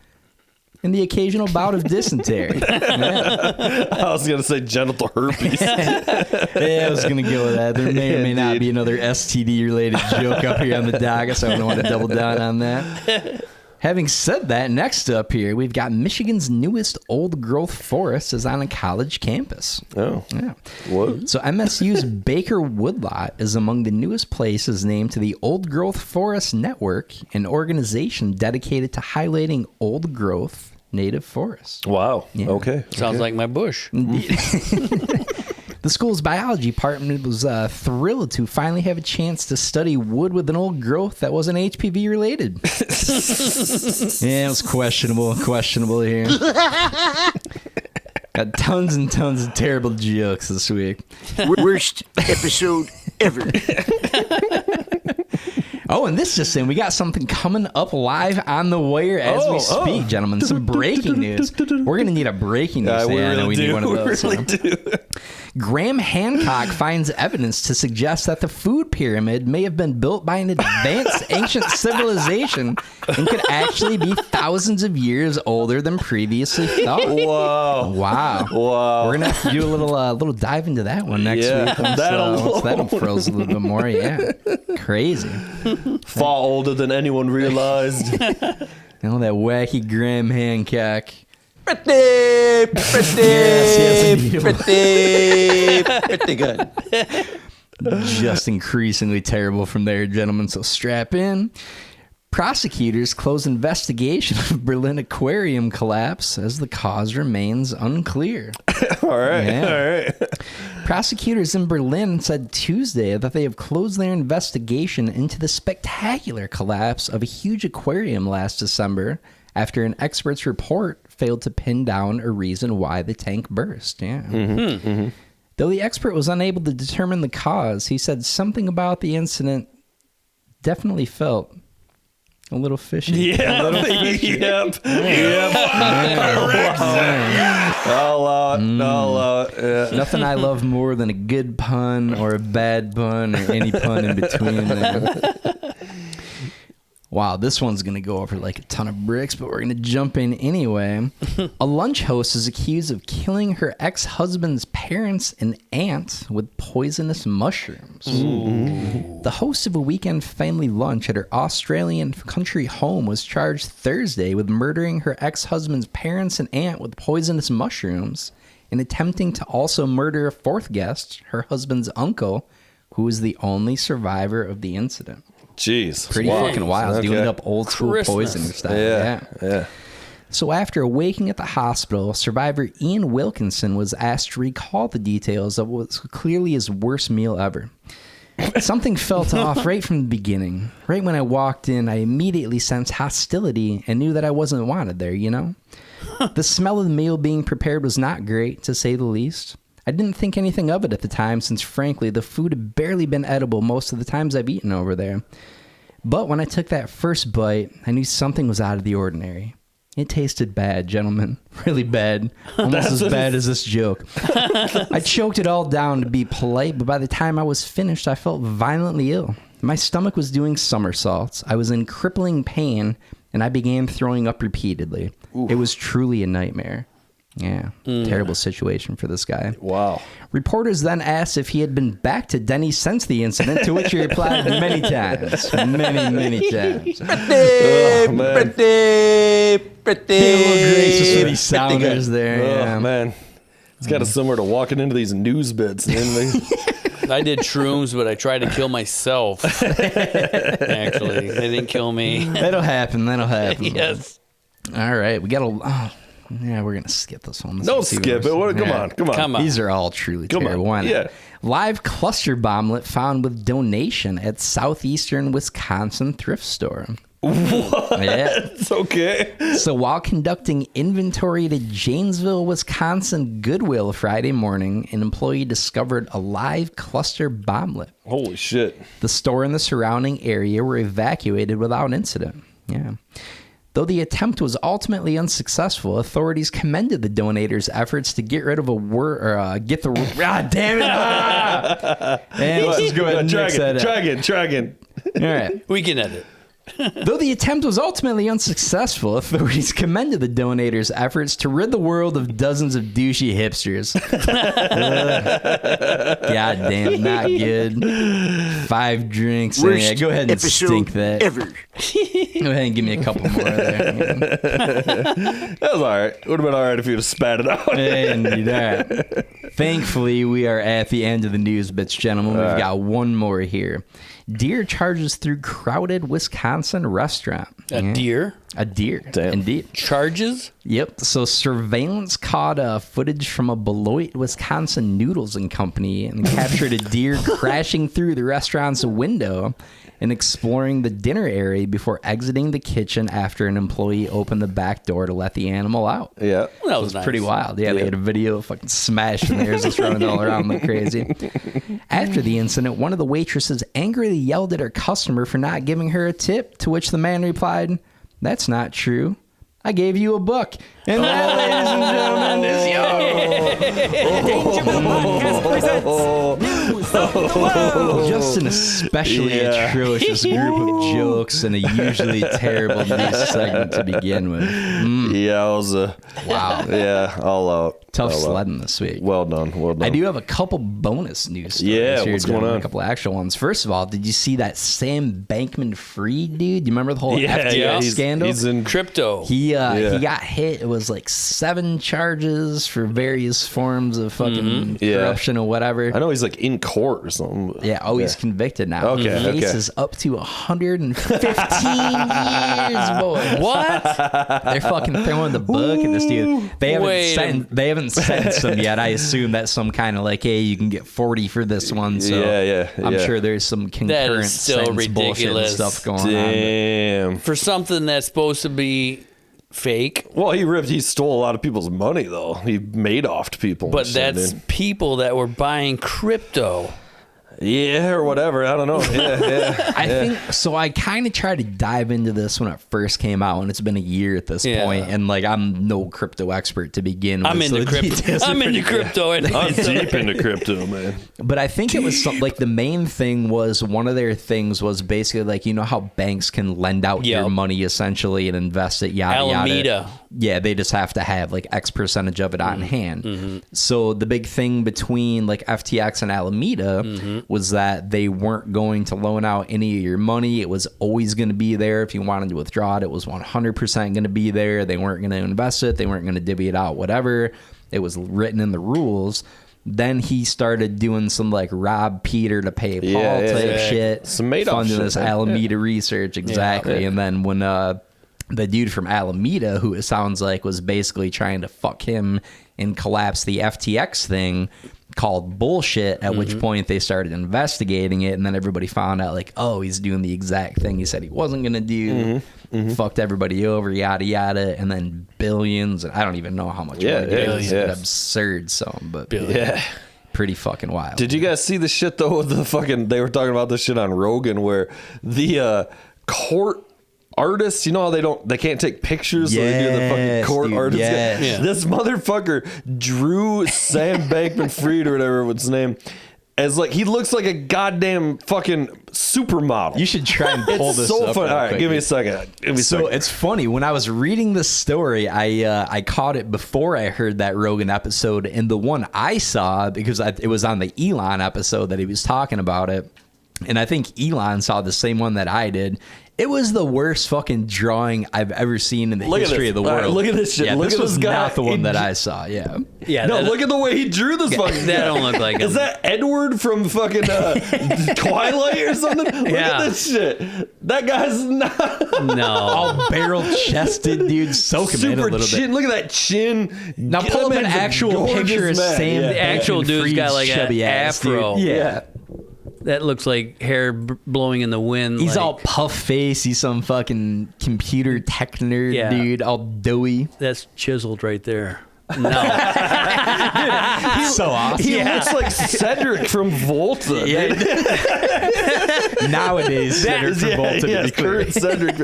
and the occasional bout of dysentery. Yeah. I was going to say genital herpes. Yeah, I was going to go with that. There may or may not be another STD-related joke up here on the docket, so I don't want to double down on that. Having said that, next up here, we've got Michigan's newest old-growth forest is on a college campus. Oh. Yeah. What? So MSU's Baker Woodlot is among the newest places named to the Old Growth Forest Network, an organization dedicated to highlighting old-growth native forests. Wow. Yeah. Okay. sounds like my bush. The school's biology department was thrilled to finally have a chance to study wood with an old growth that wasn't HPV related. Yeah, it was questionable here. Got tons and tons of terrible jokes this week. Worst episode ever. Oh, and this just in, we got something coming up live on the wire as we speak, gentlemen. Some breaking news. We're going to need a breaking news. We really do. Need one of those. We really do. Graham Hancock finds evidence to suggest that the food pyramid may have been built by an advanced ancient civilization and could actually be thousands of years older than previously thought. Whoa. Wow. We're going to have to do a little dive into that one next week. Once that unfurls a little bit more. Yeah. Crazy. Far older than anyone realized. You know, that wacky Graham Hancock. Pretty good. Just increasingly terrible from there, gentlemen, so strap in. Prosecutors close investigation of Berlin aquarium collapse as the cause remains unclear. All right. Yeah. All right. Prosecutors in Berlin said Tuesday that they have closed their investigation into the spectacular collapse of a huge aquarium last December after an expert's report failed to pin down a reason why the tank burst. Yeah. Though the expert was unable to determine the cause, he said something about the incident definitely felt a little fishy. Yeah. Yep. I'll allow it. Yeah. Nothing I love more than a good pun or a bad pun or any pun in between there. Wow, this one's going to go over like a ton of bricks, but we're going to jump in anyway. A lunch host is accused of killing her ex-husband's parents and aunt with poisonous mushrooms. Ooh. The host of a weekend family lunch at her Australian country home was charged Thursday with murdering her ex-husband's parents and aunt with poisonous mushrooms and attempting to also murder a fourth guest, her husband's uncle, who is the only survivor of the incident. Jeez. Pretty fucking wild. Doing it up old school poison style. Yeah. So after waking at the hospital, survivor Ian Wilkinson was asked to recall the details of what was clearly his worst meal ever. Something felt off right from the beginning. Right when I walked in, I immediately sensed hostility and knew that I wasn't wanted there, you know? The smell of the meal being prepared was not great, to say the least. I didn't think anything of it at the time since, frankly, the food had barely been edible most of the times I've eaten over there. But when I took that first bite, I knew something was out of the ordinary. It tasted bad, gentlemen. Really bad. Almost as bad as this joke. I choked it all down to be polite, but by the time I was finished, I felt violently ill. My stomach was doing somersaults. I was in crippling pain, and I began throwing up repeatedly. It was truly a nightmare. Yeah, terrible situation for this guy. Wow. Reporters then asked if he had been back to Denny's since the incident, to which he replied many times. Many times. Pretty Be a little gracious with these sounders there. Oh, Yeah. man. It's got us somewhere to walking into these news bits. I did shrooms, but I tried to kill myself. Actually, they didn't kill me. That'll happen. Yes. All right, we got to... yeah, we're going to skip this one. Don't skip it. What, come on. These are all truly Come terrible. on. Why not? Live cluster bomblet found with donation at southeastern Wisconsin thrift store. What? Yeah. It's okay. So while conducting inventory at Janesville, Wisconsin Goodwill Friday morning, an employee discovered a live cluster bomblet. Holy shit. The store and the surrounding area were evacuated without incident. Yeah. Though the attempt was ultimately unsuccessful, authorities commended the donators' efforts to get rid of get the... God damn it! And let's just go ahead and mix that up. Try again. All right. We can edit. Though the attempt was ultimately unsuccessful, authorities commended the donators' efforts to rid the world of dozens of douchey hipsters. God damn, not good. 5 drinks. Worst Yeah, go ahead and episode stink that. ever. Go ahead and give me a couple more there. That was all right. Would have been all right if you'd have spat it out. And that. Thankfully, we are at the end of the news bits, gentlemen. We've got one more here. Deer charges through crowded Wisconsin restaurant. A deer? A deer. Damn. Indeed. Charges? Yep. So surveillance caught footage from a Beloit, Wisconsin Noodles and Company and captured a deer crashing through the restaurant's window and exploring the dinner area before exiting the kitchen after an employee opened the back door to let the animal out. Yeah. Well, that It was nice. pretty wild. Yeah, they had a video of fucking smashing theirs just running all around like crazy. After the incident, one of the waitresses angrily yelled at her customer for not giving her a tip, to which the man replied, "That's not true. I gave you a book." And that, ladies and gentlemen, is Dangerville Podcast presents News of the World. just an especially atrocious group of jokes and a usually terrible news segment to begin with. Yeah, it was Wow. yeah, all out. Tough All out. sledding this week. Well done. I do have a couple bonus news stories Yeah, here, what's going gentlemen, on? A couple actual ones. First of all, did you see that Sam Bankman-Fried dude? Do you remember the whole FTX scandal? He's in Crypto. He got hit. It was like 7 charges for various forms of fucking corruption or whatever. I know he's like in court or something. Yeah, he's convicted now. Okay, The case okay. is up to 115 years, boy. What? They're fucking throwing the book at this dude. They haven't sentenced him yet. I assume that's some kind of like, hey, you can get 40 for this one. So I'm sure there's some concurrent still sentence bullshit and ridiculous. stuff going Damn. For something that's supposed to be fake. Well, he stole a lot of people's money though. He made off to people. and But shit, that's dude. people that were buying crypto. Yeah, or whatever. I don't know. Yeah. I think so. I kind of tried to dive into this when it first came out, and it's been a year at this point, and like I'm no crypto expert to begin with. I'm into crypto. I'm into crypto. I'm deep into crypto, man. But I think it was like the main thing was one of their things was basically like, you know how banks can lend out your money essentially and invest it, yada Alameda. yada. Yeah, they just have to have like X percentage of it on hand. So the big thing between like FTX and Alameda was that they weren't going to loan out any of your money. It was always going to be there. If you wanted to withdraw it, it was 100% going to be there. They weren't going to invest it. They weren't going to divvy it out, whatever. It was written in the rules. Then he started doing some like rob Peter to pay Paul type shit. Some Madoff funding shit, this man. Alameda research. Exactly. And then when the dude from Alameda, who it sounds like was basically trying to fuck him and collapse the FTX thing, called bullshit, at which point they started investigating it, and then everybody found out like, oh, he's doing the exact thing he said he wasn't gonna do. Fucked everybody over, yada yada, and then billions, and I don't even know how much money it is. An absurd sum, but pretty fucking wild. Did you guys see the shit though with the fucking, they were talking about this shit on Rogan where the court artists, you know how they can't take pictures, so they do the fucking court dude, artists. yes. Yeah. This motherfucker drew Sam Bankman-Fried or whatever was his name as like he looks like a goddamn fucking supermodel. You should try and pull It's this so up. funny. real All right, quick. give me a second. So it's funny when I was reading the story, I caught it before I heard that Rogan episode, and the one I saw because it was on the Elon episode that he was talking about it, and I think Elon saw the same one that I did. It was the worst fucking drawing I've ever seen in the history of the All world. right, look at this shit. Yeah, Look this at was this guy. not the one He that dr- I saw. Yeah. Yeah, No, that- look at the way he drew this fucking guy. that don't look like Is him. that Edward from fucking Twilight or something? Look Yeah. at this shit. That guy's not No. All barrel chested, dude. Soak him in a super little chin. bit. Look at that chin. Now pull up That an man's a actual gorgeous picture of man. Sam. Yeah. The actual dude's got like Bankman-Fried's an chubby ass, dude. afro. Yeah. That looks like hair blowing in the wind. He's like, all puff face. He's some fucking computer tech nerd, Yeah. dude. All doughy. That's chiseled right there. No. So awesome. He looks like Cedric from Volta. Nowadays, Cedric from Volta, to be clear. current Cedric.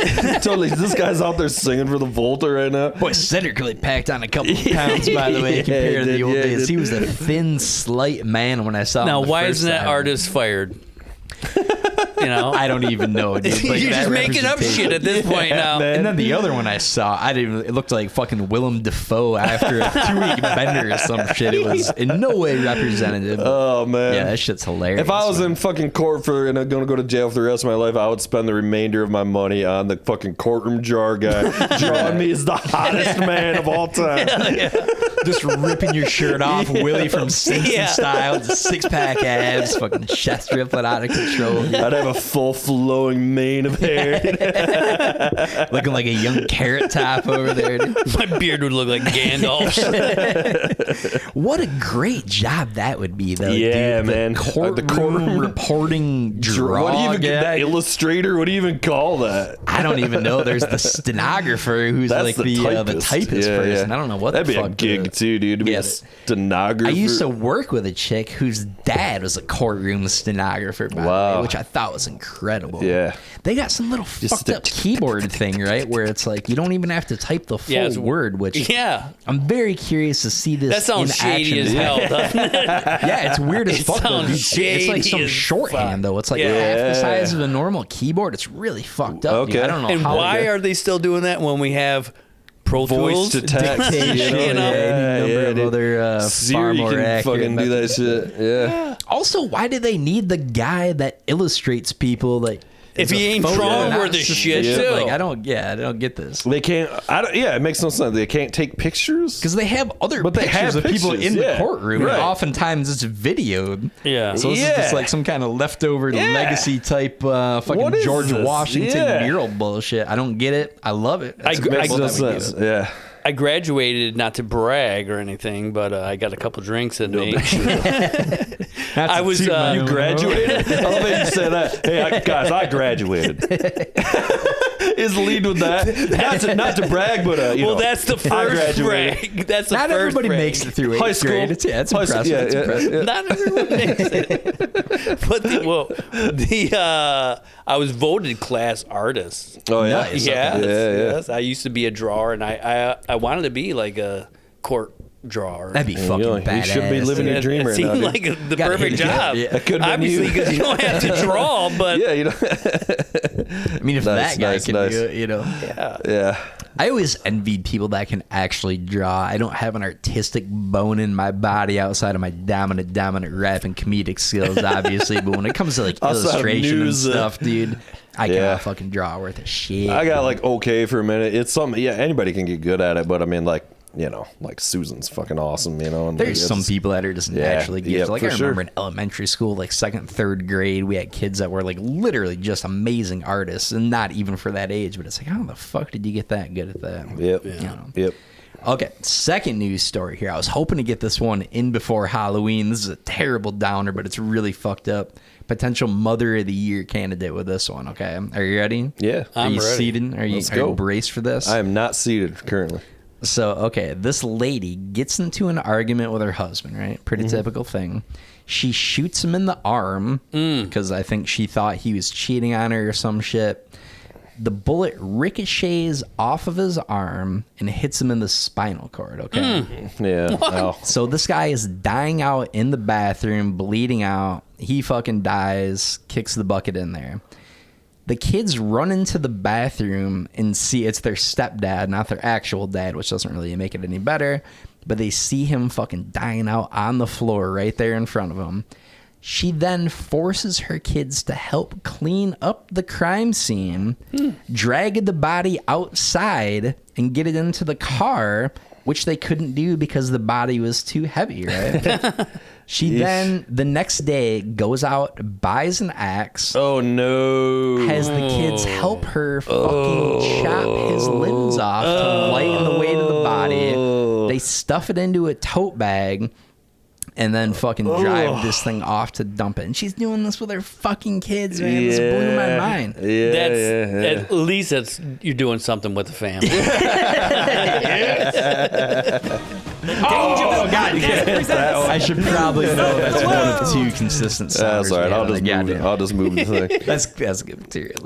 Totally. This guy's out there singing for the Volta right now. Boy, Cedric really packed on a couple of pounds, by the way, Yeah, compared he to the did, old yeah, he days. did. He was a thin, slight man when I saw him. Now, the why first isn't that time. artist fired? You know? I don't even know, dude. Like, You're that just making up representation. shit at this point now. man. And then the other one I saw, I didn't even, it looked like fucking Willem Dafoe after a 2-week bender or some shit. It was in no way representative. Oh, man. Yeah, that shit's hilarious. If I was man. in fucking court for and I'm gonna go to jail for the rest of my life, I would spend the remainder of my money on the fucking courtroom jar guy drawing me as the hottest man of all time. just ripping your shirt off, Willie from Simpson Yeah. style, just 6-pack abs, fucking chest rippling out of control, I'd have a full flowing mane of hair. looking like a young carrot top over there. Dude. My beard would look like Gandalf's. What a great job that would be, though. Yeah, dude. man. The The courtroom courtroom reporting draw What do you even guy. get that illustrator? What do you even call that? I don't even know. There's the stenographer who's That's like the typist Yeah, person. yeah. I don't know what That'd the be fuck. a gig too, dude. To be Yeah, a stenographer. I used to work with a chick whose dad was a courtroom stenographer, by the Wow. way, which I thought was incredible. Yeah. They got some little fucked up keyboard thing, right? Where it's like you don't even have to type the full Yeah, it's- word, which Yeah. I'm very curious to see this That sounds in shady action. as hell, doesn't it? Yeah, it's weird as It fuck. Though, sounds dude. It's like shady some as shorthand, though. It's like Yeah. half the size of a normal keyboard. It's really fucked up. Dude. Okay. I don't know And how. why are they still doing that when we have Pro voice Tools? to text. Dictation, You know? any number of dude. other far Siri more can accurate fucking do that methods. shit. Yeah. Also, why do they need the guy that illustrates people? Like, If as a he ain't photo, drawn not worth a shit, sufficient? too. Like, I don't get this. They can't. Yeah, it makes no sense. They can't take pictures. Because they have other But they pictures have of people pictures, in the yeah. courtroom. Right. And oftentimes it's videoed. Yeah. So this is Yeah. just like some kind of leftover legacy type fucking What is George this? Washington Yeah. mural bullshit. I don't get it. I love it. That's I- Makes incredible no that we do sense. it. Yeah. I graduated, not to brag or anything, but I got a couple drinks in me. Not I to was, toot my you own Graduated? I love how you say that. Hey, guys, I graduated. Is lead with that. Not to brag, but Well, that's the I first graduated. brag. That's the Not first everybody brag. makes it through 8th High school. grade. It's High school, impressive. yeah, It's yeah, impressive. yeah. Not everyone makes it. But I was voted class artist. Oh, yeah. Nice. Yes, Yeah, yeah. yes. I used to be a drawer, and I wanted to be like a court drawer. That'd be fucking You badass. should be living your It- dream it right now. seemed dude. like the Gotta perfect hit it. job. Yeah. That could've been Obviously, you. because you don't have to draw, but Yeah, you know. I mean, if Nice, that guy nice, can nice. do it, you know. Yeah. I always envied people that can actually draw. I don't have an artistic bone in my body outside of my dominant rap and comedic skills, obviously. But when it comes to like Outside of illustration and news, stuff, dude, I Yeah. cannot fucking draw worth a shit. I got like okay for a minute. It's something. Yeah, anybody can get good at it, but I mean, like, you know, like Susan's fucking awesome, you know. And There's it's- some people that are just Yeah, naturally gifted. yeah, Like for I remember sure. in elementary school, like 2nd, 3rd grade, we had kids that were like literally just amazing artists, and not even for that age. But it's like, how the fuck did you get that good at that? Yep. You know? Yep. Okay, second news story here. I was hoping to get this one in before Halloween. This is a terrible downer, but it's really fucked up. Potential Mother of the Year candidate with this one. Okay, are you ready? Yeah. Are I'm you ready. seated? Are Let's you go. braced for this? I am not seated currently. So, okay, this lady gets into an argument with her husband, right? Pretty typical thing. She shoots him in the arm because I think she thought he was cheating on her or some shit. the bullet ricochets off of his arm and hits him in the spinal cord, okay? Yeah. Oh. So this guy is dying out in the bathroom, bleeding out. He fucking dies, kicks the bucket in there. The kids run into the bathroom and see it's their stepdad, not their actual dad, which doesn't really make it any better. But they see him fucking dying out on the floor right there in front of them. She then forces her kids to help clean up the crime scene, drag the body outside, and get it into the car, which they couldn't do because the body was too heavy, right? She then, the next day, goes out, buys an axe. Oh, no. Has the kids help her fucking chop his limbs off to lighten the weight of the body. They stuff it into a tote bag and then fucking drive this thing off to dump it. And she's doing this with her fucking kids, man. This blew my mind. Yeah, At least you're doing something with the family. Oh, God. I should probably know that's one of two consistent sounds. That's all right. I'll just move the thing. That's good material.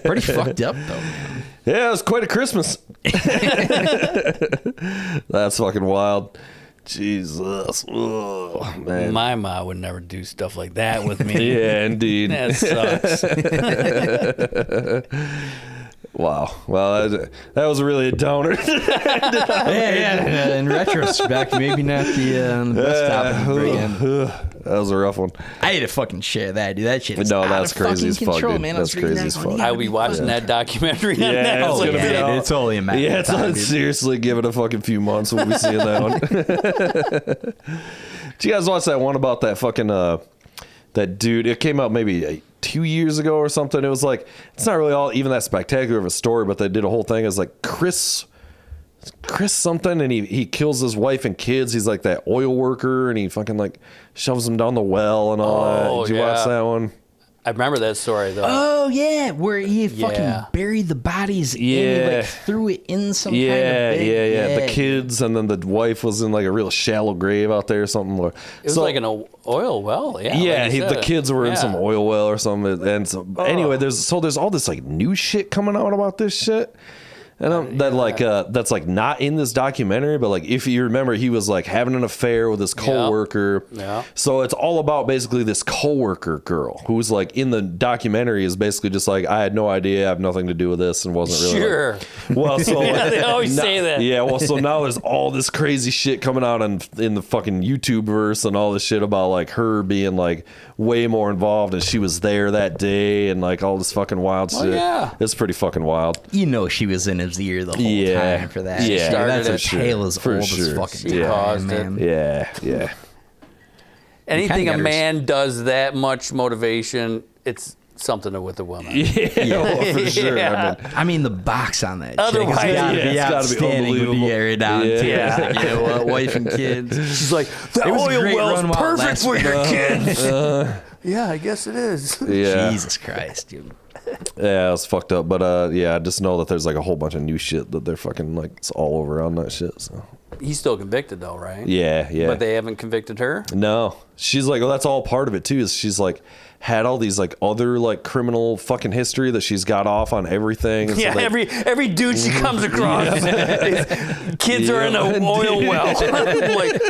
Pretty fucked up, though, man. Yeah, it was quite a Christmas. That's fucking wild. Jesus. Oh, man. My mom would never do stuff like that with me. Yeah, indeed. That sucks. Wow. Well, that was really a downer. Yeah. In retrospect, maybe not the best topic to bring in. That was a rough one. I had to fucking share that, dude. That shit is No, out that's of crazy as fucking fuck, control, dude. man. That's crazy as fuck. I'll be watching that documentary on Yeah, Netflix. it's gonna be out. It's only a matter Yeah, of time, dude. seriously, give it a fucking few months. We'll be seeing that one. Did you guys watch that one about that fucking that dude? It came out maybe 2 years ago or something. It was like, it's not really all even that spectacular of a story, but they did a whole thing as like Chris something, and he kills his wife and kids. He's like that oil worker, and he fucking like shoves them down the well and all that. Did you watch that one? I remember that story though. Oh yeah, where he fucking buried the bodies in, like threw it in some kind of big, the kids, and then the wife was in like a real shallow grave out there or something. It was like an oil well. Yeah, like the kids were in some oil well or something. And so anyway, there's all this like new shit coming out about this shit. And that's like not in this documentary, but like if you remember, he was like having an affair with his coworker. Yeah. So it's all about basically this coworker girl who's like in the documentary is basically just like, I had no idea, I have nothing to do with this, and wasn't really. Sure. Like, well, so yeah, they always say that. Yeah. Well, so now there's all this crazy shit coming out in the fucking YouTube verse and all this shit about like her being like way more involved, and she was there that day, and like all this fucking wild shit. Yeah. It's pretty fucking wild. You know, she was in his ear the whole time for that. Yeah, that's a sure. tale as For old sure. as fucking She time, caused it. man. Yeah. Anything kinda a got her- man does that much motivation, it's something with the woman. Well, for sure. Yeah. I mean, the box on that Otherwise, chick has got to yeah, be it's gotta be outstanding when you unbelievable. get her down to it. Yeah. Like, you know what, wife and kids. She's like, the It was a oil great well's run while it perfect for your lasted. kids. Yeah, I guess it is. Yeah. Jesus Christ, dude. Yeah, it's fucked up. But yeah, I just know that there's like a whole bunch of new shit that they're fucking like, it's all over on that shit. So He's still convicted though, right? yeah. But they haven't convicted her? No, she's like, well, that's all part of it too. Is she's like had all these like other like criminal fucking history that she's got off on everything. And so Yeah, they- every dude she comes across, his kids are in an oil well. Like,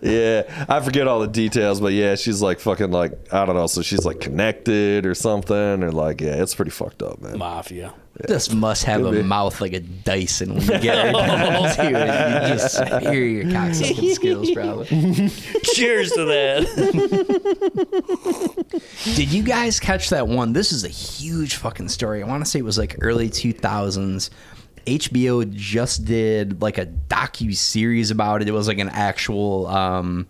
yeah, I forget all the details, but yeah, she's like fucking like, I don't know. So she's like connected or something, or like, yeah, it's pretty fucked up, man. mafia. This must have a mouth like a Dyson when you get her down to it. You just hear your cocksucking skills, probably. Cheers to that. Did you guys catch that one? This is a huge fucking story. I want to say it was like early 2000s. HBO just did like a docu-series about it. It was like an actual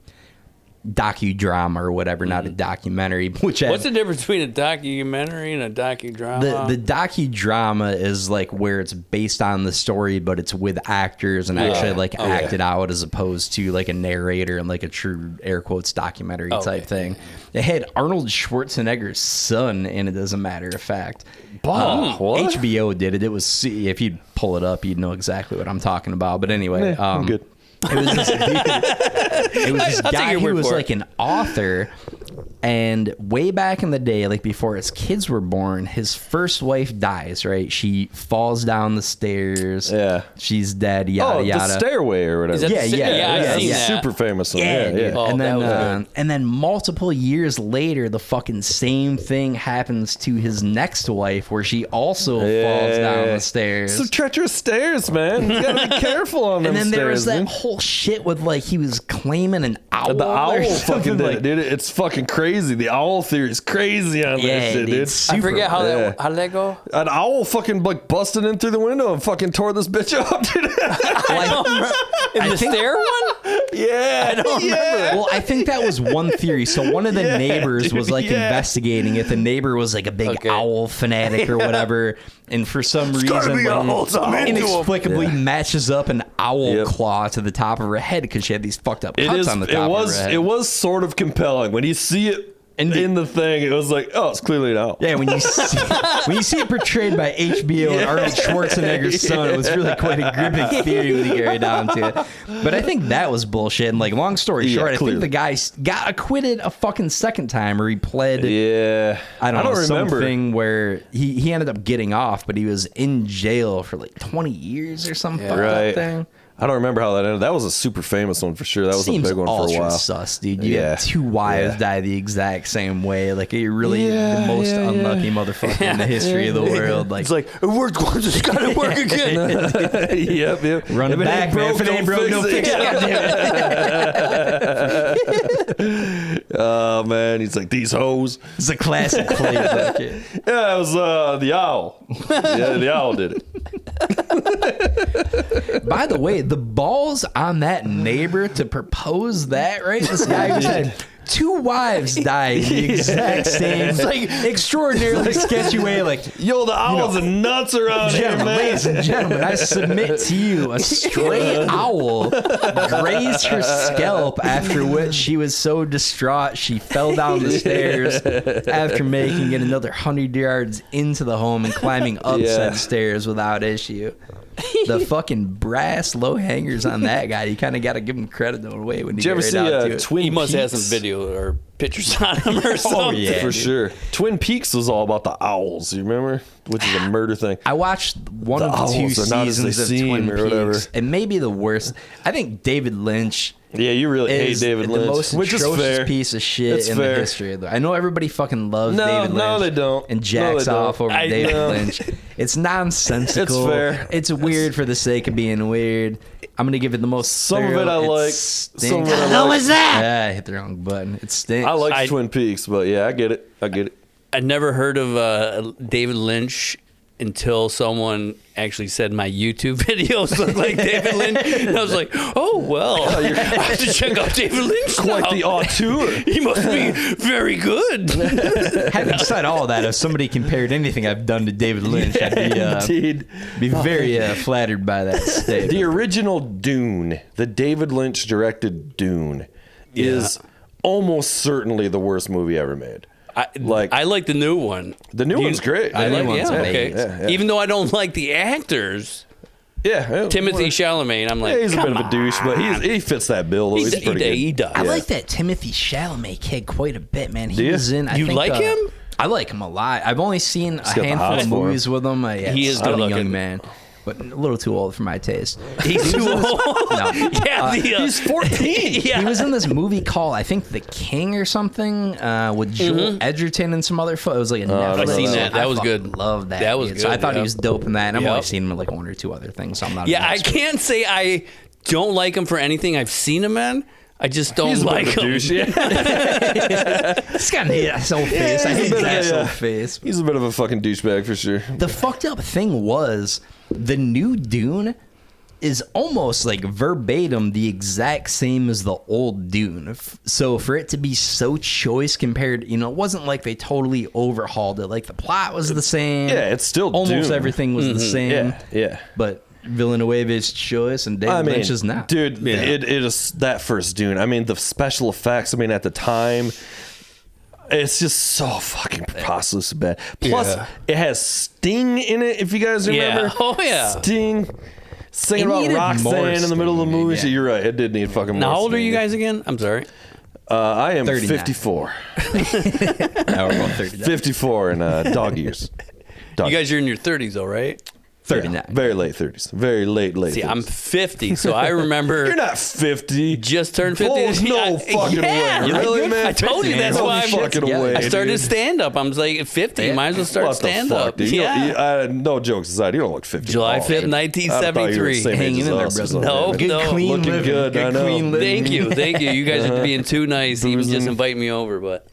docudrama or whatever, not a documentary. Which What's the difference between a documentary and a docudrama? the docudrama is like where it's based on the story, but it's with actors and actually like acted out, as opposed to like a narrator and like a true air quotes documentary type thing. It had Arnold Schwarzenegger's son in it, as a matter of fact. What? HBO did it. It was, if you'd pull it up, you'd know exactly what I'm talking about. But anyway, I'm good. It was this dude. It was this I'll take guy your who word was for it. like an author, And way back in the day, like before his kids were born, his first wife dies, right? She falls down the stairs. Yeah. She's dead, yada, yada. The stairway or whatever. that the Yeah, I've seen that. Super famous one. Yeah, Yeah, dude. yeah. Oh, and that was then and then multiple years later, the fucking same thing happens to his next wife, where she also falls down the stairs. Some treacherous stairs, man. You gotta be careful on them and then stairs. there was that dude. whole shit with like he was claiming an owl. The owl or fucking something, did like, it, dude. It's fucking crazy. The owl theory is crazy on yeah, that shit, dude. dude. I Super forget how Yeah. how did that go? An owl fucking like busted in through the window and fucking tore this bitch up, dude. In the stair one? Yeah, I don't remember that. Well, I think that was one theory. So one of the neighbors was like investigating it. The neighbor was like a big owl fanatic or whatever, and for some reason, like, inexplicably matches up an owl claw to the top of her head because she had these fucked up cuts on the top of her head. It was sort of compelling when you see it in the thing. It was like, oh, it's clearly an owl. Yeah, when you see it portrayed by HBO and Arnold Schwarzenegger's son, it was really quite a gripping theory when you get right down to it. But I think that was bullshit. And like, long story short, I think the guy got acquitted a fucking second time, or he pled. Yeah, I don't know, remember. something where he ended up getting off, but he was in jail for like 20 years or some fucked up thing. I don't remember how that ended. That was a super famous one for sure. That was Seems a big one for a while. sus, dude. You had two wives die the exact same way. Like, you're really the most unlucky motherfucker in the history of the world. Like, It's like, it worked once, it's gotta work again. Yep. Run it back, man. If it ain't broke, don't fix it. Oh man, he's like, these hoes. It's a classic playbook. Yeah, it was the owl. Yeah, the owl did it. By the way, the balls on that neighbor to propose that, right? This guy who had two wives die in the exact same, like, extraordinarily sketchy way. Like, yo, the owls are nuts around here, man. Ladies and gentlemen, I submit to you, a stray owl grazed her scalp, after which she was so distraught she fell down the stairs after making it another 100 yards into the home and climbing up said stairs without issue. The fucking brass low hangers on that guy. You kind of got to give him credit the way when you Did you ever get right down to see it. Twin He must have Peaks? some video or pictures on him or something. yeah. For sure. Twin Peaks was all about the owls, you remember? Which is a murder thing. I watched one The of the two owls are not as they seasons of seem Twin or Peaks, whatever. and maybe the worst. I think David Lynch Yeah, you really hate is David Lynch, the most which is atrocious fair. piece of shit It's in fair. the history of the. I know everybody fucking loves David Lynch. No, they don't. And No, jacks they don't. off over I David know. Lynch. It's nonsensical. It's fair. It's weird for the sake of being weird. I'm gonna give it the most. Some of it I like. Some of it I How like. was that? Yeah, I hit the wrong button. It stinks. I like Twin Peaks, but yeah, I get it. I never heard of David Lynch until someone actually said my YouTube videos look like David Lynch. And I was like, oh, well, I have to check out David Lynch Quite now. the auteur. He must be very good. Having said all that, if somebody compared anything I've done to David Lynch, I'd Indeed. be very flattered by that statement. The original Dune, the David Lynch directed Dune, is almost certainly the worst movie ever made. I like the new one. The new one's great. I like, one's okay. amazing. Yeah. Even though I don't like the actors, Yeah, Timothy Chalamet, I'm like, Yeah, he's a bit come of a douche, but he fits that bill. Though. He's pretty good. he does. I like that Timothy Chalamet kid quite a bit, man. He Do you? was in. You like him? I like him a lot. I've only seen a got the handful hots of for him. movies with him. He is stunning good-looking. young man, but a little too old for my taste. He's too old. No. Yeah, He's 14. yeah. He was in this movie called, I think, The King or something, with Joel Edgerton and some other. It was like a Netflix. I've seen that. I That was fucking good. Love that. That was dude. So I good, thought he yeah. was dope in that. And I've Yep. only seen him in like one or two other things, so I'm not. Yeah, an I expert. can't say I don't like him for anything I've seen him in. I just don't He's like a bit of a him. douche. Yeah. He's got an asshole face. I hate his asshole face. He's a bit of a fucking douchebag for sure. The fucked up thing was the new Dune is almost like verbatim the exact same as the old Dune. So for it to be so choice compared, it wasn't like they totally overhauled it. Like the plot was the same. Yeah, it's still almost Dune. everything was the same. Yeah. But Villanueva's choice and David Lynch is not. Dude, it is that first Dune. I mean, the special effects, at the time, it's just so fucking preposterously bad. Plus, it has Sting in it, if you guys remember. Yeah. Oh, yeah. Sting singing It about needed more Roxanne in the middle of the Sting, movie. yeah. So you're right, it did need fucking more Now, how old are Sting. you guys again? I'm sorry. I am 39. 54. Now we're both 39. 54 in dog years. You guys are in your 30s, though, right? 39. Yeah, very late 30s. Very late. See, 30s. I'm 50, so I remember. You're not 50. Just turned 50. Oh, no fucking way. Really, man? I told you that's No why fucking way, I started dude. stand up. I'm like 50. Might as well start What the stand fuck, up. dude? No jokes aside. You don't look 50. July at all. 5th, I thought you were the 1973. same age Hanging as in there, us or brother. something, No, man. Good no. clean Looking living. good, I know. Clean living. Thank you. You guys are being too nice, even just invite me over. But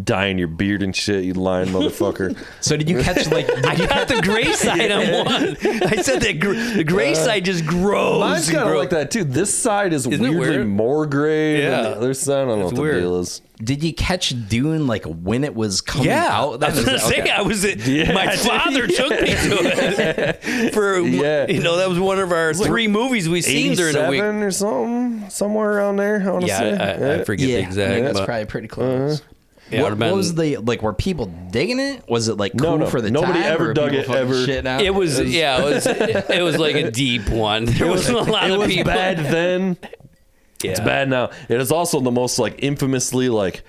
Dyeing your beard and shit, you lying motherfucker. So did you catch like? I got the gray side on one. I said that the gray side just grows. Mine's and kind of grows. like that too. This side is Isn't it weirdly weird? more gray than Yeah. the other side. I don't know It's what weird. the deal is. Did you catch Dune like when it was coming out? I was gonna say Okay. I was. My father took me to it for that was one of our 3 movies we seen during the week. 87 or something, somewhere around there. I want to say. I forget the Yeah, exact. that's but probably pretty close. yeah, it What, would've been- what was the like? Were people digging it? Was it like cool No, for the nobody time? ever or dug people it, fucking ever. shitting out? It was it was like a deep one. There was a lot It of was people. bad then. Yeah. It's bad now. It is also the most like infamously like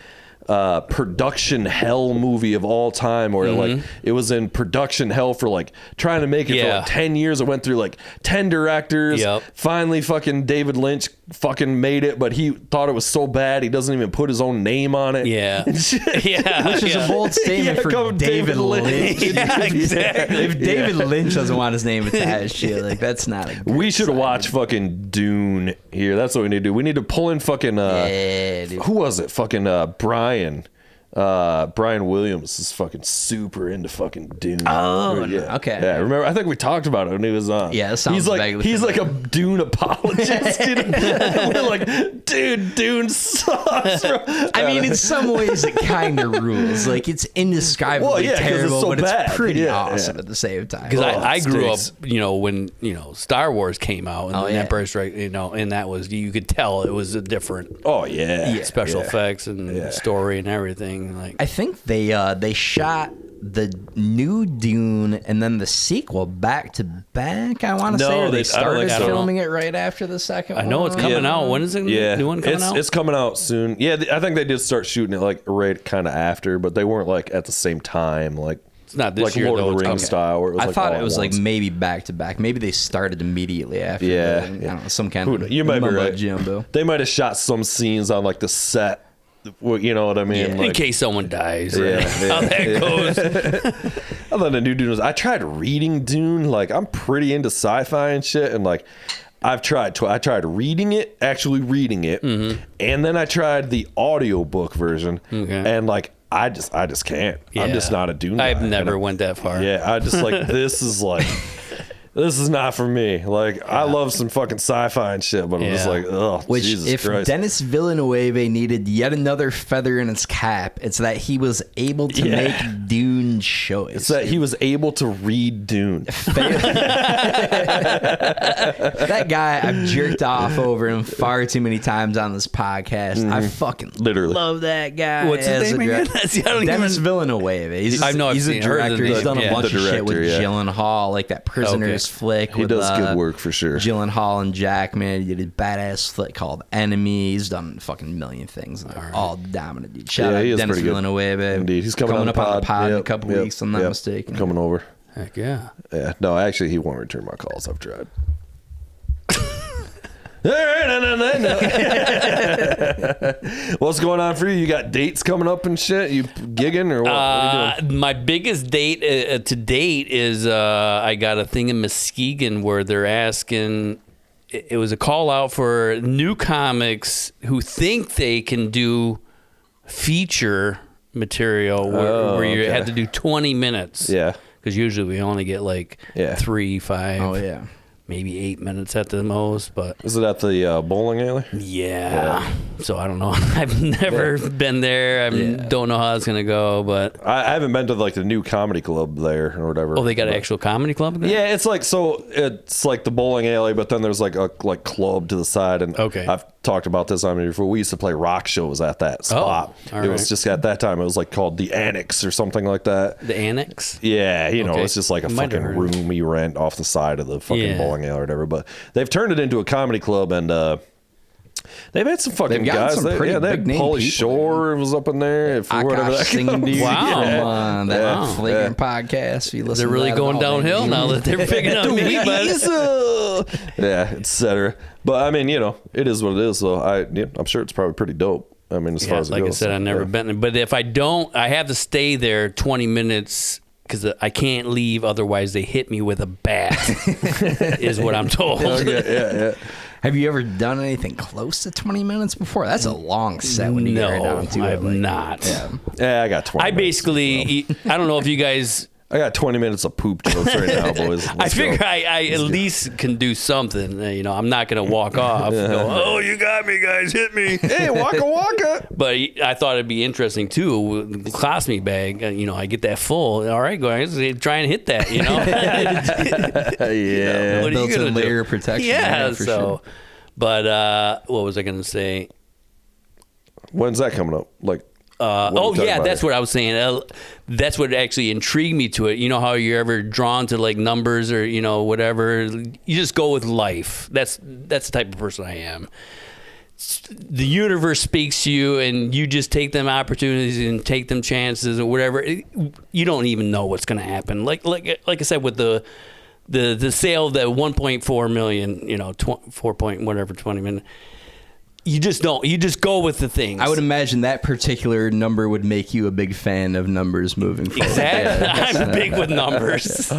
production hell movie of all time, where like it was in production hell for like trying to make it for like 10 years. It went through like 10 directors. Yep. Finally fucking David Lynch fucking made it, but he thought it was so bad he doesn't even put his own name on it. Yeah. Yeah. Which is a bold statement for come David Lynch. Yeah, exactly. If David Lynch doesn't want his name attached, shit, like that's not a. We should watch fucking Dune here. That's what we need to do. We need to pull in fucking Yeah, dude. who was it? Fucking Brian Williams is fucking super into fucking Dune. Oh, yeah. okay. Yeah, remember? I think we talked about it when he was on. Yeah, that sounds vaguely he's like a familiar. Dune apologist. Dude. We're like, dude, Dune sucks. Bro. I mean, in some ways, it kind of rules. Like it's indescribably Well, yeah, 'cause it's terrible, so but bad. it's pretty Yeah, awesome yeah. at the same time. Because I grew up, stinks. when Star Wars came out and Oh, the yeah. Empire Strike, and that was you could tell it was a different Oh yeah, special yeah. effects and story and everything. Like I think they shot the new Dune and then the sequel back to back. I want to No, say, or I they don't started think so. filming it right after the second. I know one. it's coming Yeah. out. When is it? Yeah, New one coming out? It's coming out soon. Yeah, I think they did start shooting it like right kind of after, but they weren't like at the same time. Like It's not this like year, Lord though. of the It's Rings okay. style. Where it was I like thought all it at was like once. maybe back to back. Maybe they started immediately after. Yeah, I yeah. don't know, some kind of You might be mumbo right. jumbo. They might have shot some scenes on like the set. You know what I mean? Yeah. in Like, case someone dies. Yeah, Right? yeah, How that yeah. goes. I thought the new Dune was. I tried reading Dune. Like I'm pretty into sci-fi and shit, and like I tried reading it, actually reading it, and then I tried the audiobook version, and like I just can't. I'm just not a Dune guy. I've And never went that far. Yeah, I just like this is like. This is not for me. Like, I love some fucking sci-fi and shit, but I'm just Yeah. like, oh, Which, Jesus if Christ. Dennis Villeneuve needed yet another feather in his cap, it's that he was able to make Dune choice. It's that he was able to read Dune. That guy, I've jerked off over him far too many times on this podcast. I fucking Literally. love that guy. What's his as a name again? direct- See, I don't Dennis even- Villeneuve. He's I know, I've he's a seen- heard of director. the- He's done a yeah. bunch The of shit with director, yeah. Gyllenhaal, like that Prisoners flick. He with, does good work for sure. Gyllenhaal and Jackman. He did a badass flick called Enemy. He's done fucking million things. All dominant, dude. Shout Yeah, out he is Dennis pretty good. Villeneuve. Indeed. He's coming on up on the pod in a Yep, couple yep, weeks, if I'm not yep. mistaken. Coming over. Heck yeah. Yeah. No, actually, he won't return my calls. I've tried. What's going on for you? You got dates coming up and shit? You gigging or what? What are you doing? My biggest date to date is I got a thing in Muskegon where they're asking. It was a call out for new comics who think they can do feature material where you okay. had to do 20 minutes. Yeah. Because usually we only get like 3, 5, Oh, yeah. maybe 8 minutes at the most. But Is it at the bowling alley? yeah. So I don't know. I've never been there. I don't know how it's going to go. But I haven't been to like the new comedy club there or whatever. oh, they got an But- actual comedy club there? Yeah, it's like it's like the bowling alley, but then there's like a club to the side, and Okay. I've talked about this on here before. We used to play rock shows at that spot. all It was right. just at that time it was like called the Annex or something like that. The Annex? Yeah, you know, Okay. it's just like a I might have fucking heard of room you rent off the side of the fucking Yeah. bowling alley or whatever. But they've turned it into a comedy club, and They've had some fucking They've gotten guys. some They pretty had big name Pauly people, Shore was up in there. If whatever Akash that Singh dude Wow. from that Flagrant podcast. You listen They're really to that going at all, downhill man. now that they're picking up me. But yeah, etc. But I mean, it is what it is. So I'm sure it's probably pretty dope. I mean, as far as it like goes. I said, I've never been there. But if I don't, I have to stay there 20 minutes because I can't leave. Otherwise, they hit me with a bat, is what I'm told. Yeah. Have you ever done anything close to 20 minutes before? That's a long set when you get right down to I it. have not. Yeah, I got 20 I minutes. basically, I don't know if you guys... I got 20 minutes of poop jokes right now, boys. I Let's figure go. I at least can do something. I'm not going to walk off and go, oh, you got me, guys, hit me. Hey, waka. But I thought it'd be interesting, too. The colostomy bag, I get that full. All right, guys, try and hit that, Yeah. What are you Built-in going to do? layer of protection. Yeah, for so... sure. But what was I going to say? When's that coming up? Like, what are you talking about that's here? what I was saying. That's what actually intrigued me to it. You know how you're ever drawn to like numbers or whatever. You just go with life. That's the type of person I am. The universe speaks to you, and you just take them opportunities and take them chances or whatever. You don't even know what's going to happen. Like I said with the sale of that 1.4 million, 4 point whatever 20 million. You just don't. You just go with the things. I would imagine that particular number would make you a big fan of numbers moving forward. Exactly. I'm big with numbers.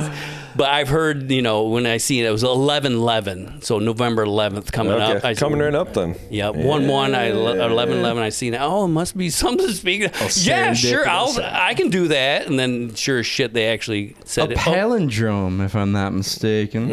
But I've heard, when I see it was 11/11, so November 11th coming up. Okay, coming right up then. Yeah, 1/1, 11/11. I seen it. Oh, it must be something speaking. Yeah, sure, I can do that. And then, sure as shit, they actually said A it. palindrome, if I'm not mistaken.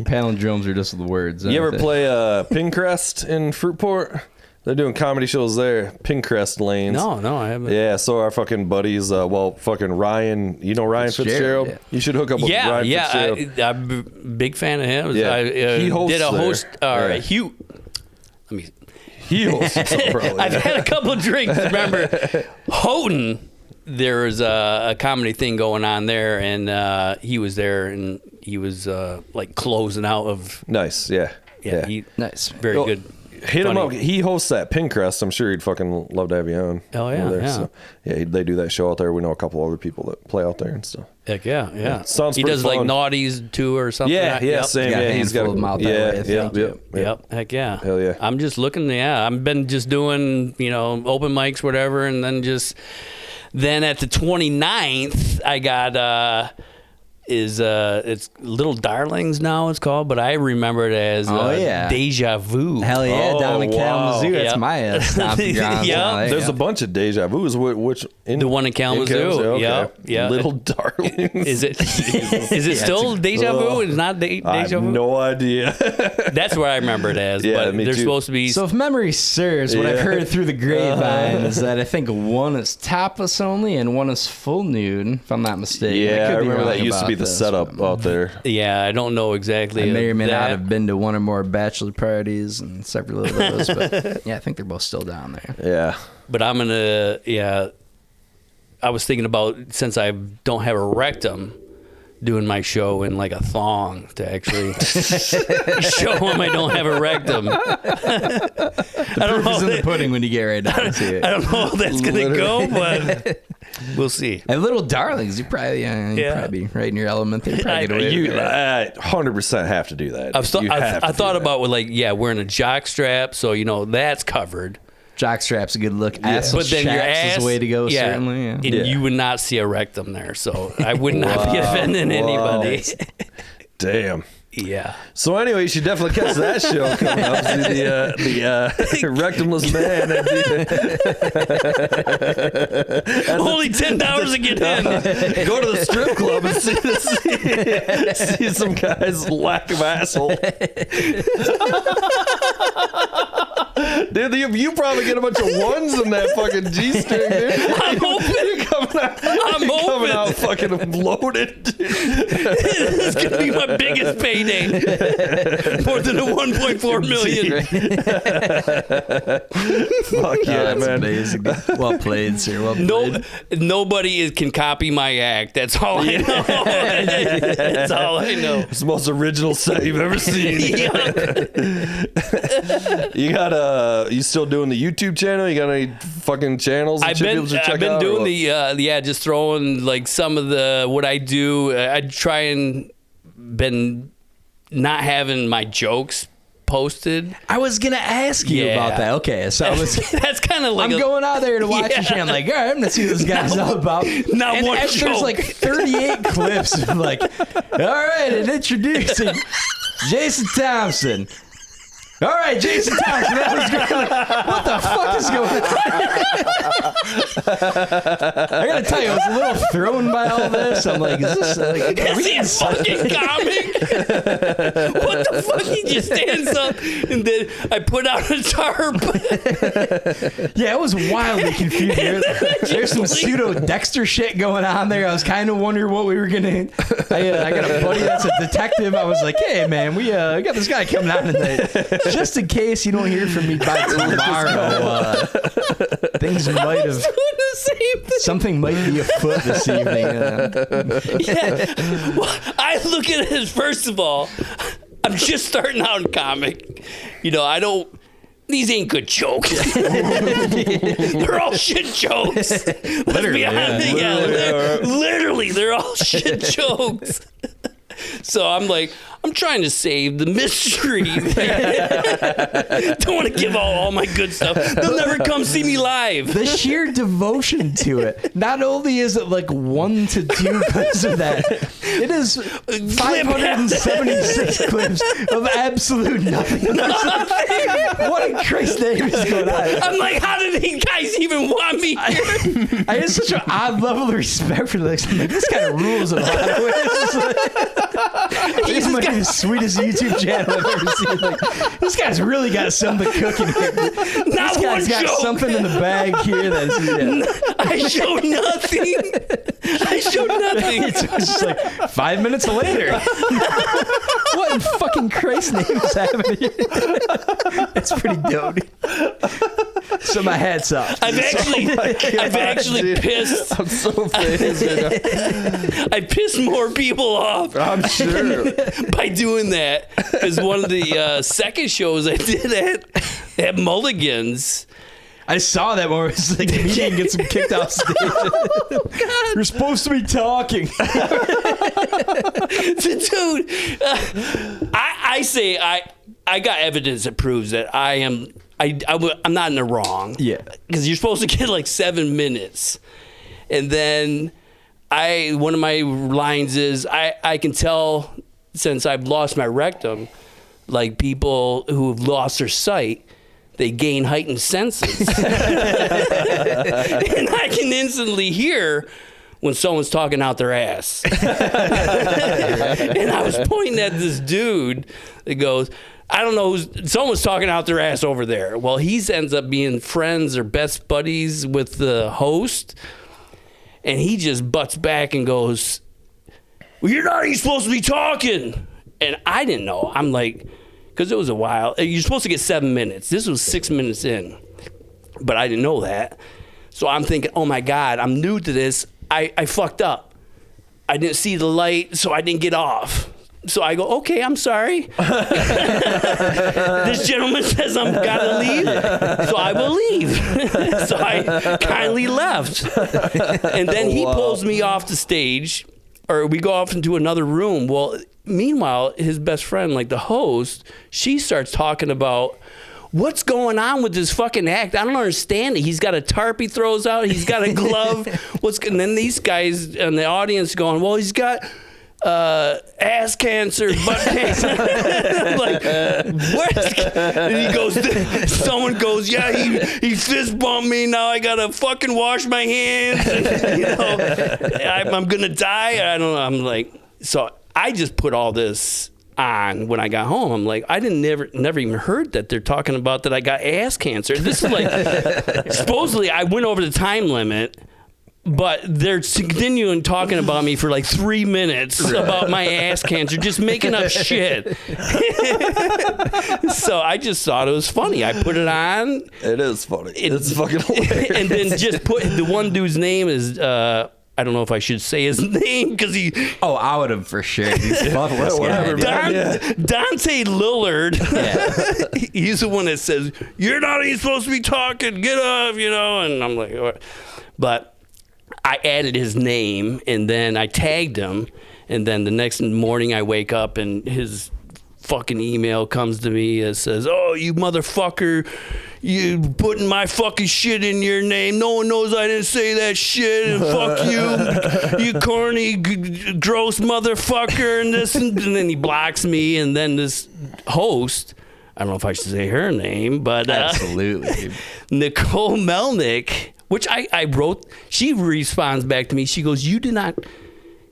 Palindromes are just the words. You ever aren't they? play Pincrest in Fruitport? They're doing comedy shows there. Pincrest lanes. No, I haven't. Yeah, so our fucking buddies, fucking Ryan, Ryan Fitzgerald? yeah. You should hook up with Ryan Fitzgerald. I'm a big fan of him. Yeah. I He hosts did a there. host. Yeah. Hugh. Let me. He hosts some probably. I've had a couple of drinks. Remember, Houghton, there was a comedy thing going on there, and he was there, and he was like closing out of. Nice, yeah. Nice. Very Well, good. Hit him Funny. up. He hosts that Pincrest. I'm sure he'd fucking love to have you on. Oh, yeah, over there. yeah. So, they do that show out there. We know a couple other people that play out there and stuff. Heck yeah. Sounds He pretty does fun. like naughties too or something. Yeah, Yep. same. Got a Yeah, he's got handful of them out that way, I think. Yep. Heck yeah. Hell yeah. I'm just looking. Yeah. I've been just doing, open mics, whatever. And then then at the 29th, I got, it's Little Darlings now it's called, but I remember it as Deja Vu. Hell yeah, down in wow. Kalamazoo. That's Yep. my stomping grounds. Yep. now. There you There's go. a bunch of deja vus. Which The one in Kalamazoo. Okay. Yep. Yeah. Little Darlings. Is it still Deja Vu? It's not I Deja have Vu? no idea. That's what I remember it as. Yeah, but me they're too. supposed to be. So if memory serves, what I've Yeah. heard through the grapevine is that I think one is topless only and one is full nude, if I'm not mistaken. Yeah, could I be remember wrong that used to about be the this, setup but out there. Yeah, I don't know exactly. I may or may that. not have been to one or more bachelor parties and several of those, but yeah, I think they're both still down there. Yeah. But I'm gonna. Yeah, I was thinking about, since I don't have a rectum, doing my show in like a thong to actually show them I don't have a rectum. I don't know. Proof is in the pudding when you get right down to it. I don't know how that's gonna go, but we'll see. And Little Darlings, you probably, you'd probably be right in your element there. Probably get away with You it. 100% have to do that. I You have to thought do that. about with wearing a jock strap, so that's covered. Jockstrap's a good look. Ass But then your ass is the way to go, yeah, certainly. Yeah. and Yeah. you would not see a rectum there, so I would not be offending anybody. Damn. Yeah. So anyway, you should definitely catch that show coming up. See the rectumless man. Only $10 to get in. Go to the strip club and see some guy's lack of asshole. Dude, you probably get a bunch of ones in that fucking G-string, dude. I'm hoping. Coming out fucking loaded. This is gonna be my biggest payday. More than a 1.4 million. Fuck yeah, That's man. amazing. Well played, sir. Well played. Nobody can copy my act. That's all I know. That's all I know. It's the most original set you've ever seen. You still doing the YouTube channel? You got any fucking channels that people should check out? I've been doing just throwing like some of what I do. I try and been not having my jokes posted. I was gonna ask you about that. Okay, so I was. That's kind of like I'm going out there to watch the channel. I'm like, all right, I'm gonna see what this guy's all about. Not and one there's joke. like 38 clips of like, all right, and introducing Jason Thompson. All right, Jason Thompson. That was great. What the fuck is going on? I gotta tell you, I was a little thrown by all this. I'm like, is this like? Is he a fucking comic? What the fuck? He just stands up and then I put out a tarp. Yeah, it was wildly confusing. There's some pseudo Dexter shit going on there. I was kind of wondering what we were gonna. I got a buddy that's a detective. I was like, hey man, we got this guy coming out tonight. Just in case you don't hear from me by tomorrow, things might have. Something might be afoot this evening. Yeah. Well, I look at it as, first of all, I'm just starting out in comic. I don't. These ain't good jokes. They're all shit jokes. Let's be honest. Literally, they're all shit jokes. So I'm like, I'm trying to save the mystery. Don't want to give all my good stuff. They'll never come see me live. The sheer devotion to it. Not only is it like 1 to 2 clips of that, it is 576 clips of absolute nothing. What in Christ's name is going on? I'm like, how did these guys even want me here? I had such an odd level of respect for this. I'm like, this guy rules in a lot of ways. This might be the sweetest YouTube channel I've ever seen. Like, this guy's really got something cooking here. This guy's got something in the bag here that's. Yeah. I showed nothing. It's just like 5 minutes later. What in fucking Christ's name is happening? It's pretty dope. So my hat's off. I've actually pissed. I'm so pissed. I pissed more people off. I'm sure. By doing that, because one of the second shows I did at Mulligan's. I saw that where it's like the comedian gets him kicked off stage. Oh, you're supposed to be talking. Dude, I got evidence that proves that I'm not in the wrong. Yeah. Because you're supposed to get like 7 minutes. And then one of my lines is, I can tell since I've lost my rectum, like people who have lost their sight, they gain heightened senses. And I can instantly hear when someone's talking out their ass. And I was pointing at this dude that goes, I don't know, someone's talking out their ass over there. Well, he ends up being friends or best buddies with the host. And he just butts back and goes, well, you're not even supposed to be talking. And I didn't know. I'm like, because it was a while. You're supposed to get 7 minutes. This was 6 minutes in. But I didn't know that. So I'm thinking, oh my God, I'm new to this. I fucked up. I didn't see the light, so I didn't get off. So I go, okay, I'm sorry. This gentleman says I'm gotta leave, so I will leave. So I kindly left. And then he pulls me off the stage, or we go off into another room. Well, meanwhile, his best friend, like the host, she starts talking about what's going on with this fucking act. I don't understand it. He's got a tarp he throws out. He's got a glove. And then these guys in the audience going, well, he's got ass cancer, butt cancer. I'm like, what? And he goes, someone goes, yeah, he fist bumped me. Now I gotta fucking wash my hands. And, I'm gonna die. I don't know. I'm like, so I just put all this on when I got home. I'm like, I never even heard that they're talking about that I got ass cancer. This is like, supposedly I went over the time limit, but they're continuing talking about me for like 3 minutes about my ass cancer, just making up shit. So I just thought it was funny. I put it on. It is funny. It's fucking hilarious. And then just put the one dude's name is, I don't know if I should say his name because he. Oh, I would have for sure. Whatever. Dante Lillard. Yeah. He's the one that says, "You're not even supposed to be talking. Get up," And I'm like, what? But I added his name and then I tagged him. And then the next morning I wake up and his fucking email comes to me and says, "Oh, you motherfucker. You putting my fucking shit in your name. No one knows I didn't say that shit. And fuck you, you corny, gross motherfucker." And this, and then he blocks me. And then this host, I don't know if I should say her name, but absolutely, Nicole Melnick, which I wrote. She responds back to me. She goes, "You did not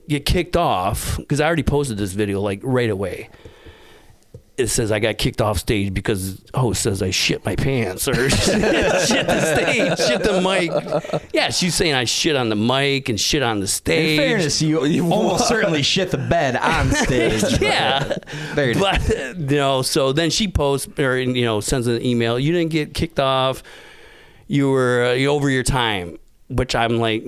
get kicked off," because I already posted this video like right away. It says I got kicked off stage because the host says I shit my pants or shit the stage, shit the mic. Yeah, she's saying I shit on the mic and shit on the stage. In fairness, you almost certainly shit the bed on stage. Yeah. But, so then she posts or, sends an email. "You didn't get kicked off. You were over your time," which I'm like,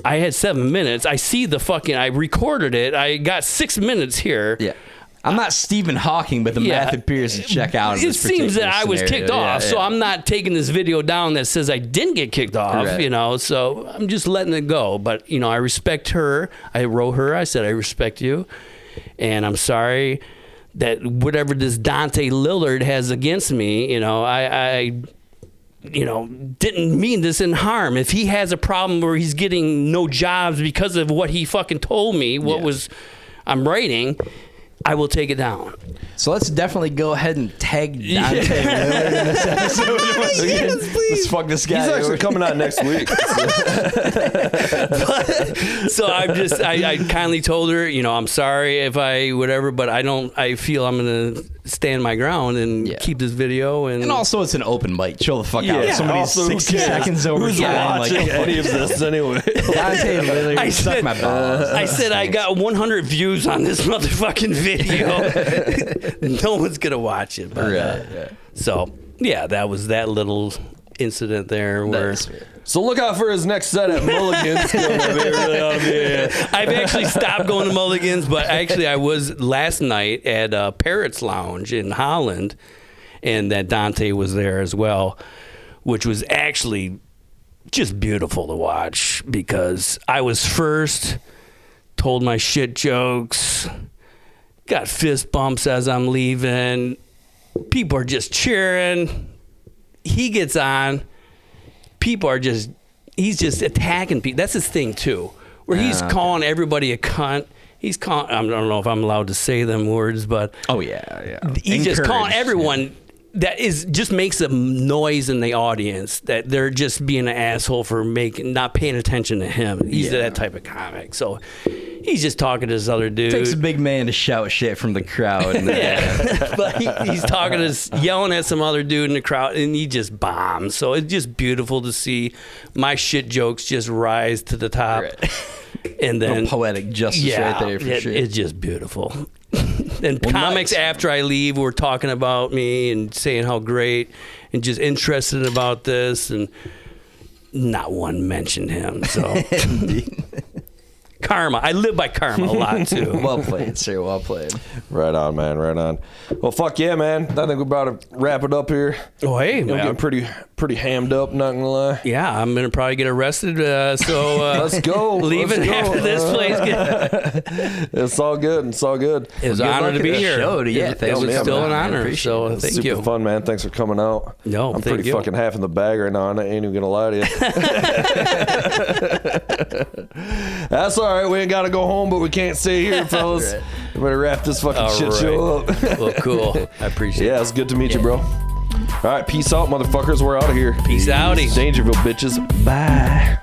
I had 7 minutes. I see I recorded it. I got 6 minutes here. Yeah. I'm not Stephen Hawking, but the math appears to check out. It seems that I was kicked off, so I'm not taking this video down that says I didn't get kicked off, so I'm just letting it go. But, I respect her. I wrote her. I said, I respect you, and I'm sorry that whatever this Dante Lillard has against me, I didn't mean this in harm. If he has a problem where he's getting no jobs because of what he fucking told me, I'm writing, I will take it down. So let's definitely go ahead and tag Dante Lillard in this episode. Yes, please. Let's fuck this guy. He's actually coming out next week. So I kindly told her, I'm sorry if I whatever, but I feel I'm going to stand my ground and keep this video. And also it's an open mic. Chill the fuck out. Yeah. Somebody's 60 seconds over Who's watching any of this anyway? Dante Lillard suck my balls. I said I got 100 views on this motherfucking video. No one's going to watch it. But, So, that was that little incident there where... So look out for his next set at Mulligan's. I've actually stopped going to Mulligan's, but actually I was last night at Parrots Lounge in Holland, and that Dante was there as well, which was actually just beautiful to watch because I was first, told my shit jokes, got fist bumps as I'm leaving. People are just cheering. He gets on. People are he's just attacking people. That's his thing too, where he's calling everybody a cunt. He's calling, I don't know if I'm allowed to say them words, but he's just calling everyone that just makes a noise in the audience that they're just being an asshole for not paying attention to him. He's that type of comic. So he's just talking to this other dude. It takes a big man to shout shit from the crowd. But he's yelling at some other dude in the crowd, and he just bombs. So it's just beautiful to see my shit jokes just rise to the top. Right. And then poetic justice right there for sure. It's just beautiful. And comics after I leave were talking about me and saying how great and just interested about this, and not one mentioned him. So karma. I live by karma a lot too. Well played, sir. Well played. Right on, man. Right on. Well, fuck yeah, man. I think we're about to wrap it up here. Oh, hey, man. I'm pretty hammed up, not gonna lie. Yeah, I'm gonna probably get arrested. So let's go. Leaving after this place. It's all good. It's all good. It was an honor to be here. It was still an honor. So thank you. Super fun, man. Thanks for coming out. No, I'm pretty fucking half in the bag right now. I ain't even gonna lie to you. That's all right. We ain't got to go home, but we can't stay here, fellas. Right. We better wrap this fucking shit show up. Well, cool. I appreciate it. Yeah, it's good to meet you, bro. All right, peace out, motherfuckers. We're out of here. Peace outie. Dangerville, bitches. Bye.